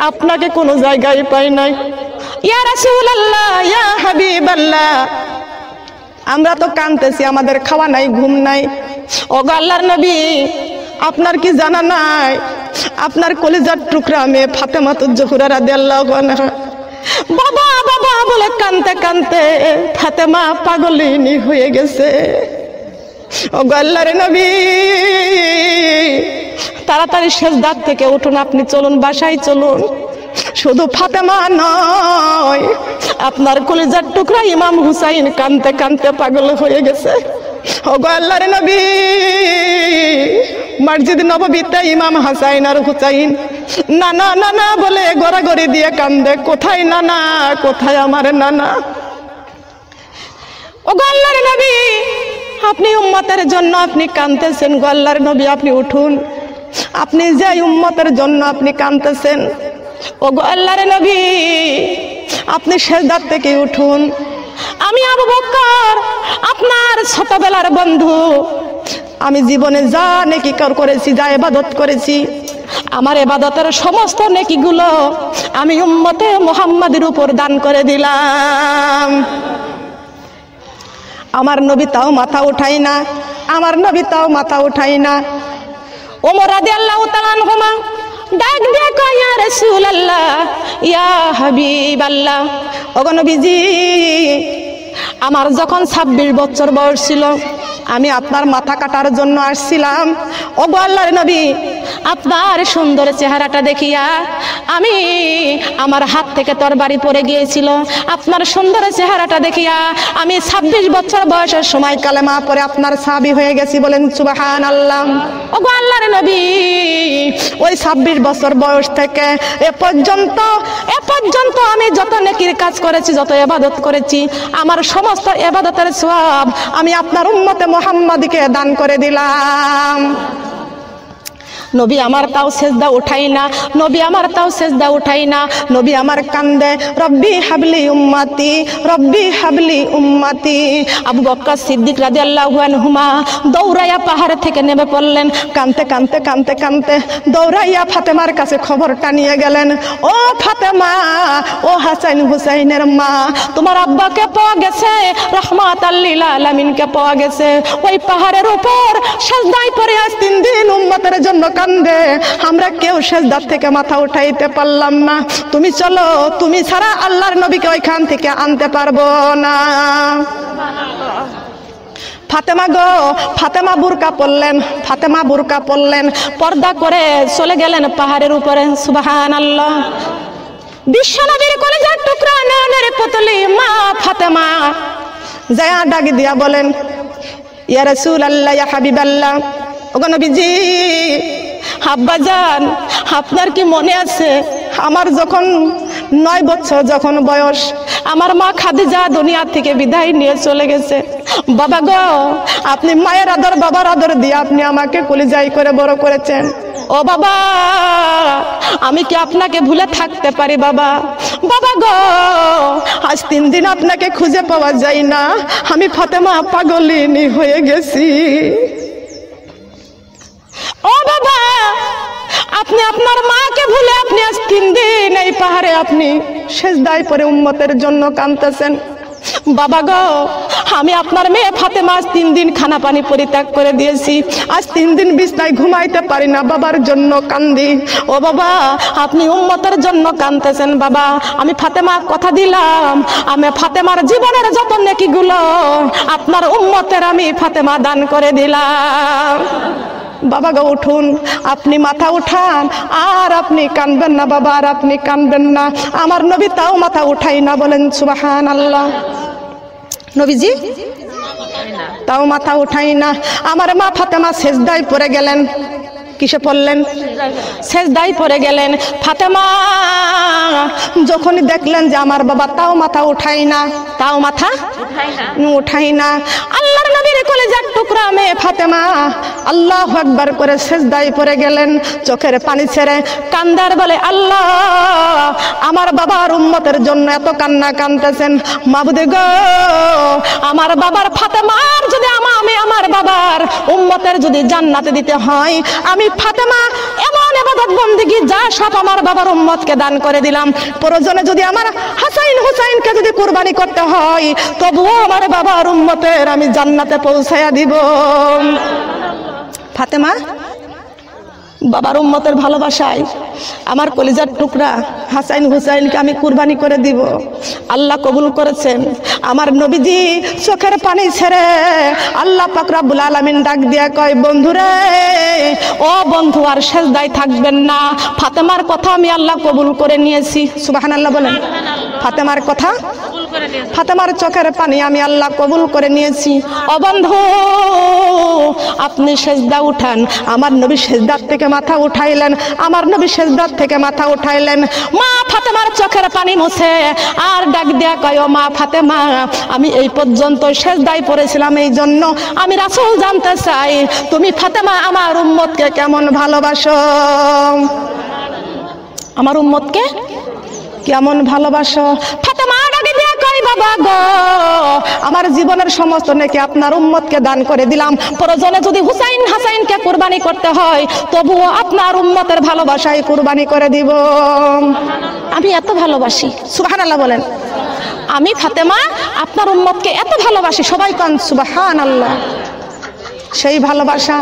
আপনাকে কোনো জায়গায় পাই নাই। ইয়া রাসূলুল্লাহ, ইয়া হাবিবাল্লাহ, আমরা তো কাঁদতেছি, আমাদের খাওয়া নাই, ঘুম নাই। ওগো আল্লাহর নবী, আপনার কি জানা নাই, আপনার কলিজার টুকরা মেয়ে ফাতেমাতুজ জোহরা রাদিয়াল্লাহু আনহা বাবা বাবা বলে কাঁদতে কাঁদতে ফাতেমা পাগলিনী হয়ে গেছে। ওগো আল্লাহর নবী, তাড়াতাড়ি সিজদা থেকে উঠুন, আপনি চলুন, বাসায় চলুন। শুধু ফাতেমা নয়, আপনার কলিজার টুকরা ইমাম হুসাইন কানতে কানতে পাগল হয়ে গেছে। ওগো আল্লাহর নবী, মসজিদ নববীতে ইমাম হাসাইন আর হুসাইন নানা নানা বলে গড়াগড়ি দিয়ে কান্দে, কোথায় নানা, কোথায় আমার নানা। ওগো আল্লাহর নবী, আপনি উম্মতের জন্য আপনি কাঁদতেছেন গো আল্লাহর নবী, আপনি উঠুন। আপনি যে উম্মতের জন্য আপনি কাঁদতেছেন, ওগো আল্লাহর নবী, আপনি সিজদার থেকে উঠুন। আমি আবু বকর, আপনার ছোটবেলার বন্ধু, আমি জীবনে যা নেকি করেছি, যা ইবাদত করেছি, আমার ইবাদতের সমস্ত নেকিগুলো আমি উম্মতে মুহাম্মাদের উপর দান করে দিলাম। আমার নবী তাও মাথা উঠাই না, আমার নবী তাও মাথা উঠাই না। ওমর রাদিয়াল্লাহু তাআলা আনহুমা ডাক দিয়ে কয়, ইয়া রাসূলুল্লাহ, ইয়া হাবিবাল্লাহ, ওগো নবীজি, আমার যখন 26 বছর বয়স ছিল, আমি আপনার মাথা কাটার জন্য আসছিলাম। ওগো আল্লাহর নবী, আপনার সুন্দর চেহারাটা দেখিয়া আমি, আমার হাত থেকে তরবারি পড়ে গিয়েছিল। আপনার সুন্দর চেহারাটা দেখিয়া আমি 26 বছর বয়সের সময় কালেমা পড়ে আপনার সাহাবী হয়ে গেছি। বলেন সুবহানাল্লাহ। ওগো আল্লাহর নবী, ওই 26 বছর বয়স থেকে এ পর্যন্ত আমি যত নেকির কাজ করেছি, যত ইবাদত করেছি, আমার সমস্ত ইবাদতের সওয়াব আমি আপনার উম্মতে মুহাম্মাদকে দান করে দিলাম। নবী আমার তাও সেজদা উঠাই না, নবী আমার তাও সেজদা উঠাই না। নবী আমার কান্দে, রব্বি হাবলি উম্মতি, রব্বি হাবলি উম্মতি। আবু বকর সিদ্দিক রাদিয়াল্লাহু আনহুমা দৌড়াইয়া পাহাড় থেকে নেমে পড়লেন, কানতে কানতে কানতে কানতে দৌড়াইয়া ফাতেমার কাছে খবরটা নিয়ে গেলেন। ও ফাতেমা, ও হাসান হুসাইনের মা, তোমার আব্বাকে পাওয়া গেছে, রাহমাতাল লিল আলামিনকে পাওয়া গেছে। ওই পাহাড়ের উপর সেজদায় পড়ে আজ 3 দিন উম্মতের জন্য কান্দে, আমরা কেউ সেজদার থেকে মাথা উঠাইতে পারলাম না। তুমি চলো, তুমি ছাড়া আল্লাহর নবীকে ওইখান থেকে আনতে পারবো না। ফাতেমা গো, ফাতেমা বুরকা পরলেন, ফাতেমা বুরকা পরলেন, পর্দা করে চলে গেলেন পাহাড়ের উপরে। সুবহানাল্লাহ। বিশ্বনবীর কলিজার টুকরা নয়নের পুতলি মা ফাতেমা যায়া ডাক দিয়া বলেন, ইয়া রাসূলুল্লাহ, ইয়া হাবিবাল্লাহ, ওগো নবীজি, আব্বাজান, আপনার কি মনে আছে আমার যখন 9 বছর যখন বয়স, আমার মা খাদিজা দুনিয়া থেকে বিদায় নিয়ে চলে গেছে। বাবা গো, আপনি মায়ের আদর বাবার আদর দিয়ে আপনি আমাকে কলিজাই করে বড় করেছেন। ও বাবা, আমি কি আপনাকে ভুলে থাকতে পারি বাবা? বাবা গো, আজ 3 দিন আপনাকে খুঁজে পাওয়া যায় না, আমি ফাতেমা পাগলিনী হয়ে গেছি। ও বাবা, আপনি আপনার মাকে ভুলে আপনি আজ 3 দিন এই পাহাড়ে আপনি সেজদায় পড়ে উম্মতের জন্য কাঁদতেছেন। বাবা গো, আমি আপনার মেয়ে ফাতেমা আজ 3 দিন খানা পানি পরিত্যাগ করে দিয়েছি, আজ 3 দিন বিছনায় ঘুমাইতে পারি না, বাবার জন্য কান্দি। ও বাবা, আপনি উম্মতের জন্য কাঁদতেছেন। বাবা, আমি ফাতেমা কথা দিলাম, আমি ফাতেমার জীবনের যত নেকিগুলো আপনার উম্মতের আমি ফাতেমা দান করে দিলাম। বাবা গো উঠুন, আপনি মাথা উঠান, আর আপনি কানবেন না বাবা, আর আপনি কানবেন না। আমার নবী তাও মাথা উঠাই না। বলেন সুবহানাল্লাহ। নবীজি তাও মাথা উঠাই না। আমার মা ফাতেমা সেজদায় পড়ে গেলেন। কিসে পড়লেন? সেজদায় পড়ে গেলেন। ফাতেমা যখনই দেখলেন যে আমার বাবা তাও মাথা উঠাই না, তাও মাথা উঠাই না, আল্লাহর নবীর কলিজার টুকরা মেয়ে ফাতেমা আল্লাহু আকবার করে সেজদায় পড়ে গেলেন। চোখের পানি ছেড়ে কান্দার বলে, আল্লাহ, আমার বাবার উম্মতের জন্য এত কান্না কাঁদতেছেন, মাবুদ গো, আমার বাবার ফাতেমার যদি আমি আমার বাবার উম্মতের যদি জান্নাতে দিতে হয়, আমি ফাতেমা এমন ইবাদত বন্দেগী যা সব আমার বাবার উম্মতকে দান করে দিলাম। প্রয়োজনে যদি আমার হাসাইন হুসাইনকে যদি কুরবানি করতে হয়, তবুও আমার বাবার উম্মতের আমি জান্নাতে পৌঁছায়া দিব। ফাতেমা বাবার উম্মতের ভালোবাসায় আমার কলিজার টুকরা হাসাইন হুসাইনকে আমি কুরবানি করে দিব। আল্লাহ কবুল করেছেন। আমার নবীজি চোখের পানি ছেড়ে আল্লাহ পাক রব্বুল আলামিন ডাক দিয়া কয়, বন্ধুরে ও বন্ধু আর সেজদায় থাকবেন না, ফাতেমার কথা আমি আল্লাহ কবুল করে নিয়েছি। সুবহানাল্লাহ বলেন। ফাতেমার কথা, ফাতেমার চোখের পানি আমি আল্লাহ কবুল করে নিয়েছি। ও বন্ধু আপনি সেজদা উঠান। আমার নবী সেজদার থেকে মাথা উঠাইলেন, আমার নবী সেজদার থেকে মাথা উঠাইলেন। মা ফাতেমার চোখের পানি মুছে আর ডাক দিয়া কয়, ও মা ফাতেমা আমি এই পর্যন্ত সেজদায় পড়েছিলাম, এই জন্য আমি রাসূল জানতে চাই তুমি ফাতেমা আমার উম্মতকে কেমন ভালোবাসো, আমার উম্মতকে কেমন ভালোবাসো। ফাতেমা ডাকে দিয়া কয়, বাবা গো আমার জীবনের সমস্ত নেকি আপনার উম্মতকে দান করে দিলাম, প্রয়োজনে যদি হুসাইন হাসাইনকে কুরবানি করতে হয় তবুও আপনার উম্মতের ভালোবাসায় কুরবানি করে দিব। আমি এত ভালোবাসি। সুবহানাল্লাহ বলেন। আমি ফাতেমা আপনার উম্মতকে এত ভালোবাসি। সবাই কান সুবহানাল্লাহ। সেই ভালোবাসা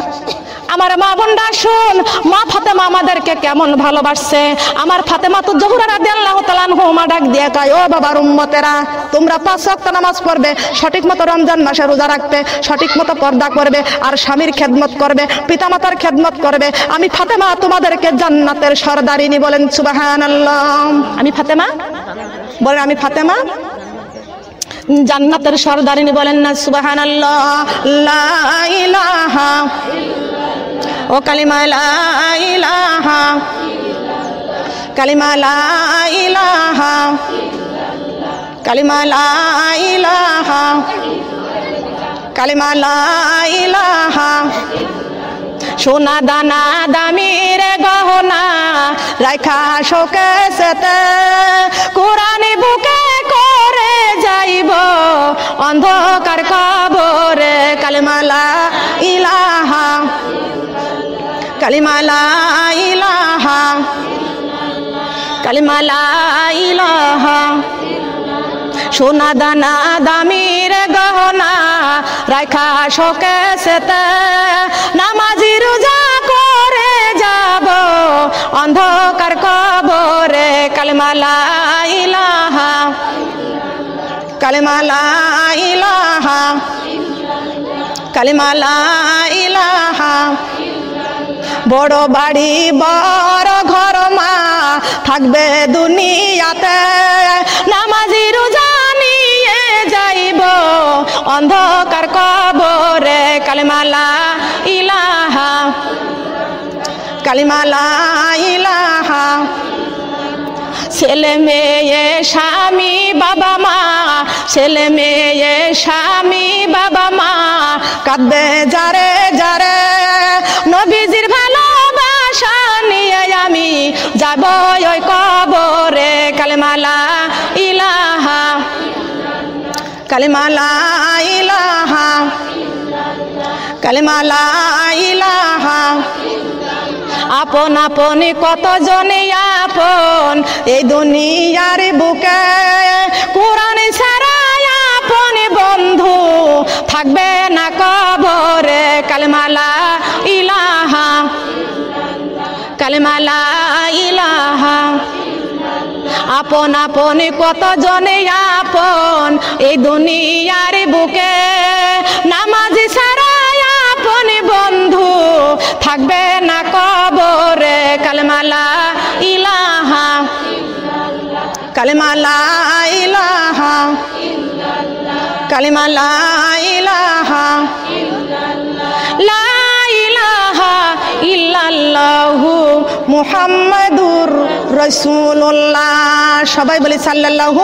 আমার মা বোনরা শুন, মা ফাতেমা আমাদেরকে কেমন ভালোবাসছে। আমার ফাতেমা তো জোহরা রাদিয়াল্লাহু তাআলা আনহা ডাক দিয়ে কয়, ও বাবার উম্মতেরা তোমরা 5 ওয়াক্ত নামাজ পড়বে, সঠিক মতো রমজান মাসে রোজা রাখবে, সঠিক মতো পর্দা করবে, আর স্বামীর খেদমত করবে, পিতামাতার খেদমত করবে। আমি ফাতেমা তোমাদেরকে জান্নাতের সরদারিনী। বলেন সুবহানাল্লাহ। আমি ফাতেমা বলেন, আমি ফাতেমা জান্নাতের সরদারিনী। বলেন না সুবহানাল্লাহ। লা ইলাহা ও কালিমা লা ইলাহা, কালিমা লা ইলাহা, কালিমা লা ইলাহা, কালিমা লা ইলাহা। সোনা দানা দামির গহনা রাখা শোকেসেতে, কোরআনি বুকে করে যাইব অন্ধকার কবরে। কালিমা লা ইলাহা, কালিমা লা ইলাহা, কালিমা লা ইলাহা। সোনা দানা দামির গহনা রাখা শোকেসেতে, নামাজি রোজা করে যাব অন্ধকার কবরে। কালিমা লা ইলাহা, কালিমা লা ইলাহা, কালিমা লা ইলাহা। বড় বাড়ি বড় ঘর মা থাকবে দুনিয়াতে, নামাজি রোজা নিয়ে যাইব অন্ধকার কবরে। কালিমা লা ইলাহা, কালিমা লা ইলাহা। ছেলে মেয়ে স্বামী বাবা মা, ছেলে মেয়ে স্বামী বাবা মা কাঁদবে যারে যারে, নবীজির ভালোবাসা নিয়ে আমি যাব ওই কবরে। কালিমা লা ইলাহা, কালিমা লা ইলাহা, কালিমা লা ইলাহা। আপন আপন কত জনে আপন এই দুনিয়ার বুকে, কোরআন ছাড়া আপন বন্ধু থাকবে না কবরে। কালিমা লা ইলাহা, কালিমা লা ইলাহা। আপন আপন কত জনে আপন এই দুনিয়ার বুকে, নামাজি ছাড়া আপন বন্ধু থাকবে না কবরে। কালিমা লা ইলাহা, কালিমা লা ইলাহা, কালিমা লা ইলাহা, লা ইলাহা ইল্লাল্লাহু মুহাম্মাদুর রাসূলুল্লাহ। সবাই বলি সাল্লাল্লাহু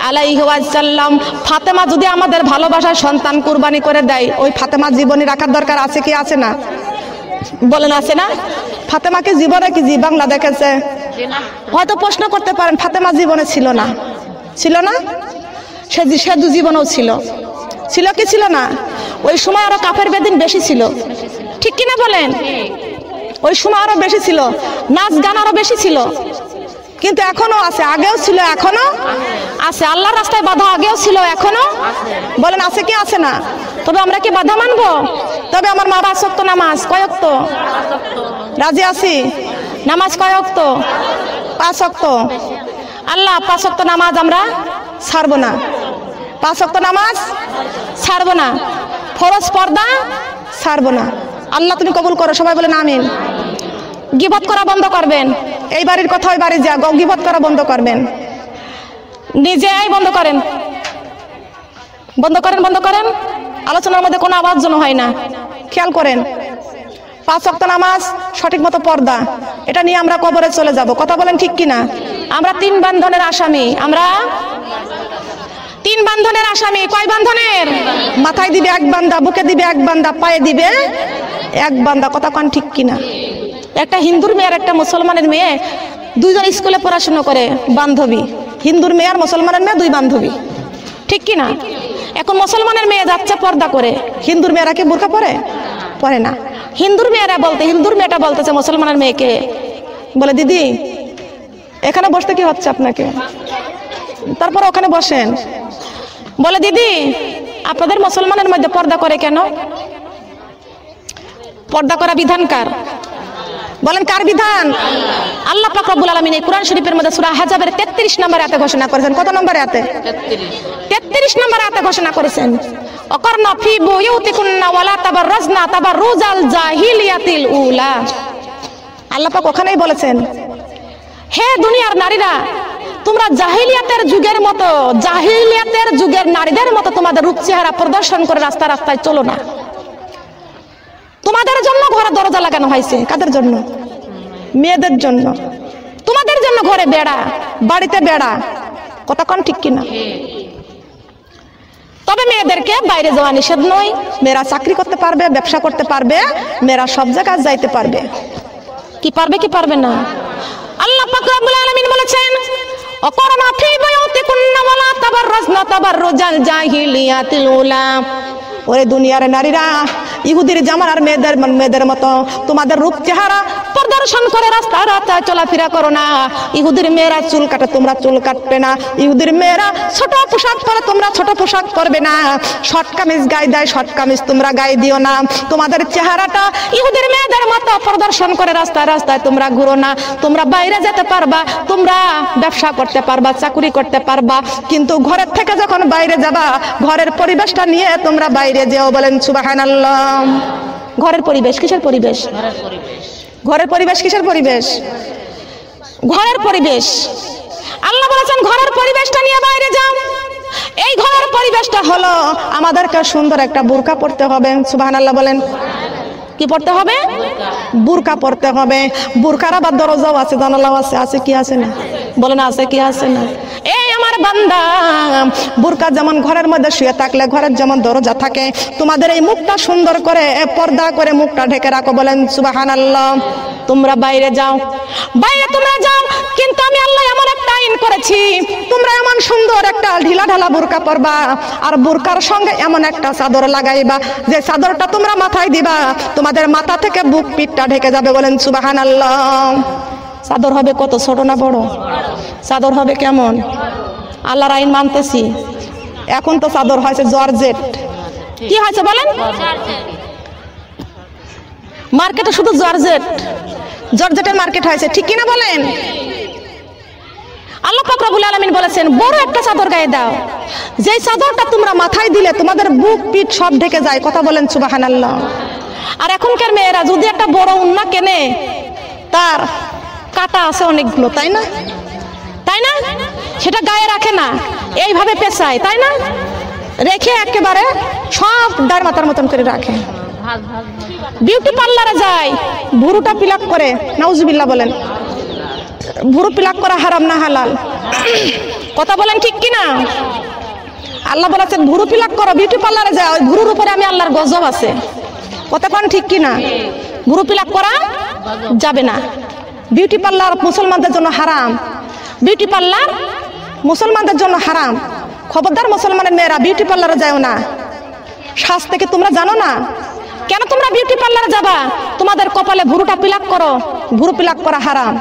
আলাইহি ওয়াসাল্লাম। ফাতেমা যদি আমাদের ভালোবাসার সন্তান কুরবানি করে দেয়, ওই ফাতেমা জীবনী রাখার দরকার আছে কি আছে না? বলেন আছে না? ফাতেমাকে জীবনে কি জি বাংলা দেখেছে? হয়তো প্রশ্ন করতে পারেন ফাতেমা জীবনে ছিল না, ছিল না? সে জীবনেও ছিল, ছিল কি ছিল না? ওই সময় আরো কাফের বেদিন বেশি ছিল, ঠিক কিনা বলেন? ওই সময় আরো বেশি ছিল, নাচ গান আরো বেশি ছিল, কিন্তু এখনো আছে, আগেও ছিল এখনো আছে। আল্লাহর রাস্তায় বাধা আগেও ছিল এখনো, বলেন আছে কি আছে না? তবে আমরা কি বাধা মানবো? তবে আমার মা 5 ওয়াক্ত নামাজ, কয় ওয়াক্ত? রাজি আছি? নামাজ কয় ওয়াক্ত? 5 ওয়াক্ত। আল্লাহ 5 ওয়াক্ত নামাজ আমরা ছাড়বো না, 5 ওয়াক্ত নামাজ ছাড়বো না, ফরজ পর্দা ছাড়বো না। আল্লাহ তুমি কবুল করো, সবাই বলেন আমিন। গীবত করা বন্ধ করবেন, এই বাড়ির কথা ওই বাড়ি যা, গীবত করা বন্ধ করবেন, নিজেই বন্ধ করেন, বন্ধ করেন, বন্ধ করেন। আলোচনার মধ্যে কোনো আওয়াজ যেন হয় না, খেয়াল করেন। 5 ওয়াক্ত নামাজ, সঠিক মতো পর্দা, এটা নিয়ে আমরা কবরে চলে যাব। কথা বলেন ঠিক কিনা? আমরা 3 বান্ধনের আসামি, আমরা 3 বান্ধনের আসামি। কয় বান্ধনের? মাথায় দিবে 1 বান্দা, বুকে দিবে 1 বান্দা, পায়ে দিবে 1 বান্দা। কথা কন ঠিক কিনা? একটা হিন্দুর মেয়ে আর একটা মুসলমানের মেয়ে, দুইজন স্কুলে পড়াশোনা করে, বান্ধবী। হিন্দুর মেয়ে আর মুসলমানের মেয়ে 2 বান্ধবী, ঠিক কিনা? এখন মুসলমানের মেয়ে যাচ্ছে পর্দা করে, হিন্দুর মেয়েরা কি বোরকা পরে? পরে না। হিন্দুর মেয়েটা বলতেছে মুসলমানের মেয়েকে, বলে দিদি এখানে বসতে কি হচ্ছে আপনাকে? তারপর ওখানে বসেন। বলে দিদি আপনাদের মুসলমানের মধ্যে পর্দা করে কেন? পর্দা করা বিধান কার? বলেন কার বিধান? আল্লাহ পাক রব্বুল আলামিন এই কুরআন শরীফের মধ্যে সূরা হাজাবের 33 নম্বর আয়াতে ঘোষণা করেছেন। কত নম্বর আয়াতে? 33 নম্বর আয়াতে ঘোষণা করেছেন, অকরনা ফি বুয়ুতিকুন্না ওয়ালা তাবাররাজনা তাবাররুজাল জাহিলিয়াতিল উলা। আল্লাহ পাক ওখানেই বলেছেন, হে দুনিয়ার নারীরা, তোমরা জাহিলিয়াতের যুগের মতো, জাহিলিয়াতের যুগের নারীদের মতো তোমাদের রূপ চেহারা প্রদর্শন করে রাস্তা রাস্তায় চলো না। তোমাদের জন্য ঘরে দরজা লাগানো হয়েছে, কাদের জন্য? মেয়েদের জন্য। তোমাদের জন্য ঘরে বেড়া, বাড়িতে বেড়া। কথা কোন ঠিক কিনা? তবে মেয়েদেরকে বাইরে যাওয়া নিষেধ নয়। মেয়েরা চাকরি করতে পারবে, ব্যবসা করতে পারবে, মেয়েরা সব জায়গায় যাইতে পারবে। কি পারবে কি পারবে না? আল্লাহ পাক রব্বুল আলামিন বলেছেন, অকরনা ফি বুয়ুতিকুন্না ওয়ালা তাবাররাজনা তাবাররুজাল জাহিলিয়াতিল উলা। ওরে দুনিয়ার নারীরা, ইহুদির জামানার মেয়েদের মতো তোমাদের রূপ চেহারা প্রদর্শন করে রাস্তা রাস্তায় চলাফেরা করো না। ইহুদির মেয়েরা চুল কাটে, তোমরা চুল কাটবে না। ইহুদির মেয়েরা ছোট পোশাক পরে, তোমরা ছোট পোশাক পরবে না। শর্ট কামিজ গায়ে দেয়, শর্ট কামিজ তোমরা গায়ে দিও না। তোমাদের চেহারাটা ইহুদির মেয়েদের মতো প্রদর্শন করে রাস্তায় রাস্তায় তোমরা ঘুরো না। তোমরা বাইরে যেতে পারবা, তোমরা ব্যবসা করতে পারবা, চাকরি করতে পারবা, কিন্তু ঘরের থেকে যখন বাইরে যাবা, ঘরের পরিবেশটা নিয়ে তোমরা বাইরে যেও। বলেন সুবহানাল্লাহ। ঘরের পরিবেশ কিসের পরিবেশ? ঘরের পরিবেশ কিসের পরিবেশ? ঘরের পরিবেশ। আল্লাহ বলেছেন ঘরের পরিবেশটা নিয়ে বাইরে যাও। এই ঘরের পরিবেশটা হলো আমাদেরকে সুন্দর একটা বোরকা পরতে হবে। সুবহানাল্লাহ বলেন। কি পড়তে হবে? বোরকা পড়তে হবে। বোরকার আবার দরজাও আছে, জানালাও আছে। আছে কি আছে না? বলেন আছে কি আছে না? এই আমার বান্দা, বোরকা যেমন ঘরের মধ্যে শুয়ে থাকলে ঘরের যেমন দরজা থাকে, তোমাদের এই মুখটা সুন্দর করে পর্দা করে মুখটা ঢেকে রাখো। বলেন সুবহানাল্লাহ। তোমরা বাইরে যাও, বাইরে তোমরা যাও, কিন্তু আমি আল্লাহ এমন একটা আইন করেছি, তোমরা এমন সুন্দর একটা ঢিলা ঢালা বোরকা পরবা, আর বোরকার সঙ্গে এমন একটা চাদর লাগাইবা, যে চাদরটা তোমরা মাথায় দিবা, তোমাদের মাথা থেকে বুক পিঠটা ঢেকে যাবে। বলেন সুবহানাল্লাহ। চাদর হবে কত ছোট না বড়? চাদর হবে কেমন? আল্লাহর আইন মানতেছি। এখন তো চাদর হয়েছে জর্জেট। কি হয়েছে বলেন? মার্কেটে শুধু জর্জেট, জর্জেটের মার্কেট হয়েছে, ঠিক কিনা বলেন? আল্লাহ পাক রব্বুল আলামিন বলেছেন বড় একটা চাদর গায়ে দাও, যেই চাদরটা তোমরা মাথায় দিলে তোমাদের বুক পিঠ সব ঢেকে যায়। কথা বলেন সুবহানাল্লাহ। আর এখনকার মেয়েরা যদি একটা বড় উন্না কেনে, তার কাটা আছে অনেকগুলো, তাই না? তাই না? সেটা গায়ে রাখে না, এইভাবে পেঁচায়, তাই না? রেখে একেবারে সব ডার মাথার মতন করে রাখে। বিউটি পার্লারে যায়, ভুরুটা পিলাক করে। নাউজুবিল্লাহ বলেন। ভুরু পিলাক করা হারাম না হালাল? কথা বলেন ঠিক কিনা? আল্লাহ বলেছেন ভুরু পিলাক করো, বিউটি পার্লারে যায়, ওই ভুরুর উপরে আমি আল্লাহর গজব আছে। কথা কোন ঠিক কিনা? ভুরু পিলাক করা যাবে না। বিউটি পার্লার মুসলমানদের জন্য হারাম। বিউটি পার্লার মুসলমানদের জন্য হারাম। খবরদার মুসলমানের মেয়েরা বিউটি পার্লারে যাও না। শ্বাস থেকে তোমরা জানো না কেন তোমরা বিউটি পার্লারে যাবা? তোমাদের কপালে ভুরুটা পিলাক করো, ভুরু পিলাক করা হারাম।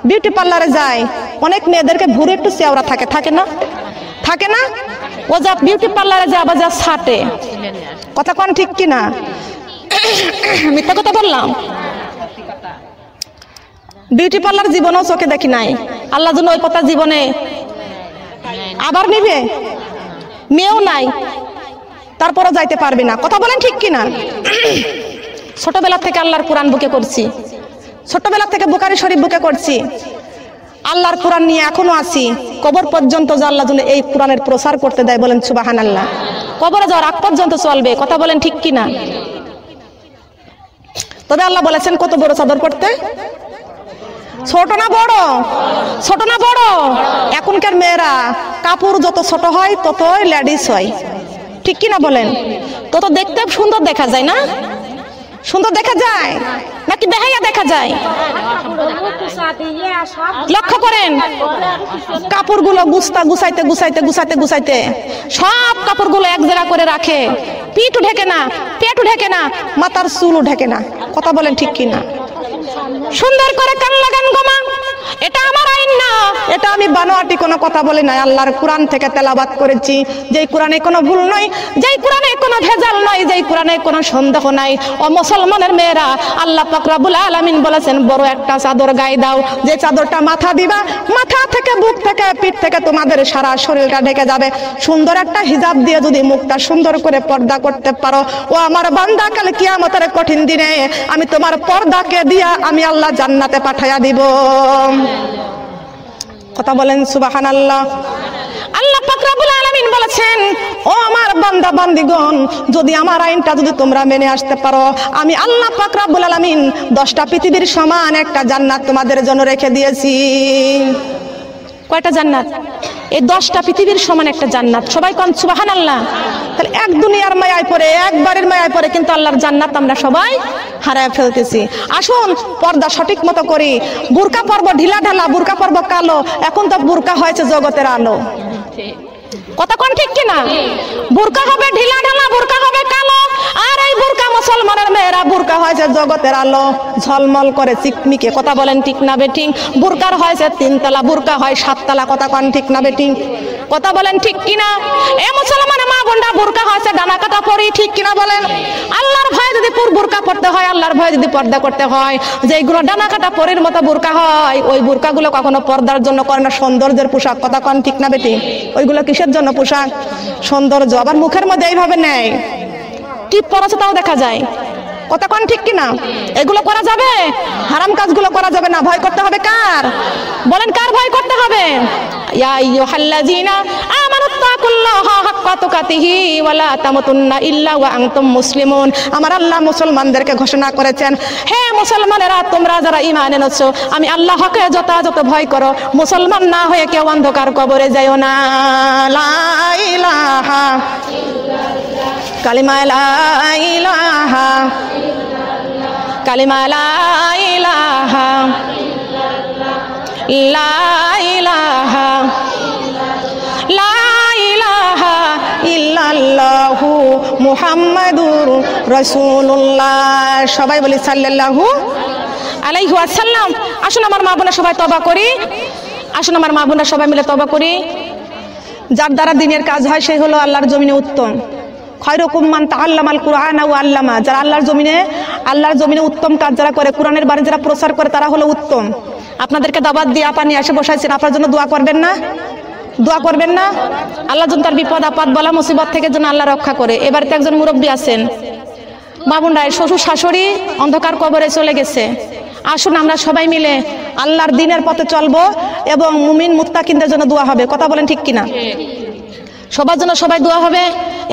বিউটি পার্লারে যায় অনেক মেয়েদেরকে ভুরু একটু চেওড়া থাকে, থাকে না? থাকে না? ও যা বিউটি পার্লারে যা আবার যা ছাটে, কথা কোন ঠিক কি না? মিথ্যা কথা বললাম? বিউটি পার্লার জীবনেও চোখে দেখি নাই, আল্লাহ যেন ওই কথা জীবনে আবার নিবে, মেয়েও নাই, তারপরও যাইতে পারবি না। কথা বলেন ঠিক কিনা? ছোটবেলা থেকে আল্লাহর কোরআন বুকে করছি, ছোটবেলা থেকে বুখারী শরীফ বুকে করছি, আল্লাহর কোরআন নিয়ে এখনো আছি। কবর পর্যন্ত যে আল্লাহ যেন এই কোরআনের প্রচার করতে দেয়, বলেন সুবহানাল্লাহ। কবরে যাওয়ার আগ পর্যন্ত চলবে। কথা বলেন ঠিক কিনা? তবে আল্লাহ বলেছেন কত বড় চাদর পড়তে, ছোট না বড়? ছোট না বড়? এখনকার মেয়েরা কাপড় যত ছোট হয় ততই লেডিস হয়, ঠিক কিনা বলেন? তত দেখতে সুন্দর দেখা যায় না? সুন্দর দেখা যায় নাকি দেখাইয়া দেখা যায়? লক্ষ্য করেন, কাপড়গুলো গুছাইতে গুছাইতে গুছাইতে গুছাইতে সব কাপড়গুলো এক জায়গা করে রাখে, পিঠও ঢেকে না, পেটও ঢেকে না, মাথার চুলও ঢেকে না। কথা বলেন ঠিক কিনা? সুন্দর করে কান লাগান গোমা, এটা আমার আইন না, এটা আমি বানোয়াটি কোনো কথা বলি নাই, আল্লাহর কোরআন থেকে তেলাওয়াত করেছি। যেই কোরআনে কোনো ভুল নয়, যেই কোরআনে কোনো ভেজাল নয়, যেই কোরআনে কোনো সন্দেহ নাই। ও মুসলমানের মেয়েরা, আল্লাহ পাক রব্বুল আলামিন বলেছেন বড় একটা চাদর গায়ে দাও, যে চাদরটা মাথা দিবা, মাথা থেকে বুক থেকে পিঠ থেকে তোমাদের সারা শরীরটা ঢেকে যাবে। সুন্দর একটা হিজাব দিয়ে যদি মুখটা সুন্দর করে পর্দা করতে পারো, ও আমার বান্দা, কাল কিয়ামতের কঠিন দিনে আমি তোমার পর্দাকে দিয়া আমি আল্লাহ জান্নাতে পাঠাইয়া দিব। কথা বলেন সুবহানাল্লাহ। আল্লাহ পাক রব্বুল আলামিন বলেছেন, ও আমার বান্দা বান্দিগণ, যদি আমার আইনটা যদি তোমরা মেনে আসতে পারো, আমি আল্লাহ পাক রব্বুল আলামিন 10টা পৃথিবীর সমান একটা জান্নাত তোমাদের জন্য রেখে দিয়েছি। কয়টা জান্নাত? এই 10টা পৃথিবীর সমান একটা জান্নাত। সবাই কোন সুবহানাল্লাহ। তাহলে এক দুনিয়ার মায়ায় পড়ে, একবারের মায়ায় পড়ে কিন্তু আল্লাহর জান্নাত আমরা সবাই হারায় ফেলতেছি। আসুন পর্দা সঠিক মতো করি। বুরকা পর্ব ঢিলা ঢালা, বুরকা পর্ব কালো, এখন তো বুরকা হয়েছে জগতের আলো। কথা কোন ঠিক কিনা? বুরকা হবে ঢিলা ঢালা, বুরকা হবে কালো, আর এই বুরকা মুসলমানের মেয়েরা বুরকা হয়েছে জগতের আলো, ঝলমল করে চিকমিকে। কথা বলেন ঠিক না বেঠিক? বুরকার হয়েছে 3 তলা, বুরকা হয় 7 তলা। কথা কোন ঠিক না বেঠিক? কথা বলেন ঠিক কিনা? এ মুসলমান মা বোনরা, বুরকা হয়েছে ডানা কাটা পরি, ঠিক কিনা বলেন? আল্লাহর ভয় যদি বুরকা পড়তে হয়, আল্লাহর ভয় যদি পর্দা করতে হয়, যেগুলো ডানা কাটা পরির মতো বুরকা হয়, ওই বুরকাগুলো কখনো পর্দার জন্য করে না, সৌন্দর্যের পোশাক। কথা কোন ঠিক না বেঠিক? ওইগুলো কিসের জন্য পোশাক? সৌন্দর্য। আবার মুখের মধ্যে এইভাবে নেয়, টিপ পরাছে তাও দেখা যায়। কথা কোন ঠিক কিনা? এগুলো করা যাবে? হারাম কাজগুলো করা যাবে না। ভয় করতে হবে কার? বলেন কার ভয় করতে হবে? ইয়া আইয়ুহাল্লাযীনা আমানুত্তাকুল্লাহা হাক্কা তুকাতিহি ওয়া লা তামুতুন্না ইল্লা ওয়া আনতুম মুসলিমুন। আমার আল্লাহ মুসলমানদেরকে ঘোষণা করেছেন, হে মুসলমানেরা, তোমরা যারা ঈমান এনেছো, আমি আল্লাহকে যথাযথ ভয় করো। মুসলমান না হয়ে কেউ অন্ধকার কবরে যাইও না। লা ইলাহা কালিমা লা ইলাহা, কালিমা লা ইলাহা, লা ইলাহা, লা ইলাহা ইল্লাল্লাহু মুহাম্মাদুর রাসূলুল্লাহ। সবাই বলি সাল্লাল্লাহু আলাইহি ওয়াসাল্লাম। আসুন আমার মা বোনেরা সবাই তওবা করি, আসুন আমার মা বোনেরা সবাই মিলে তওবা করি। যার দ্বারা দিনের কাজ হয় সেই হলো আল্লাহর জমিনে উত্তম। খয়রুকুম মান তাআল্লামাল কুরআনা ওয়া আল্লামা। যারা আল্লাহর জমিনে উত্তম কাজ যারা করে, কোরআনের বাণী যারা প্রচার করে, তারা হলো উত্তম। আপনাদেরকে দাওয়াত দিয়ে আপা নিয়ে এসে বসাইছেন, আপনার জন্য দোয়া করবেন না? দোয়া করবেন না? আল্লাহ যেন তার বিপদ আপদ বলা মুসিবত থেকে যেন আল্লাহ রক্ষা করে। এবারে তো একজন মুরব্বী আছেন, বাবুনরাই শ্বশুর শাশুড়ি অন্ধকার কবরে চলে গেছে। আসুন আমরা সবাই মিলে আল্লাহর দ্বীনের পথে চলবো এবং মুমিন মুত্তাকিনদের জন্য দোয়া হবে। কথা বলেন ঠিক কিনা? সবার জন্য সবাই দোয়া হবে।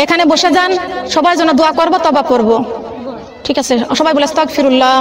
এখানে বসে যান, সবার জন্য দোয়া করবো, তওবা করব। ঠিক আছে? সবাই বলে আস্তাগফিরুল্লাহ।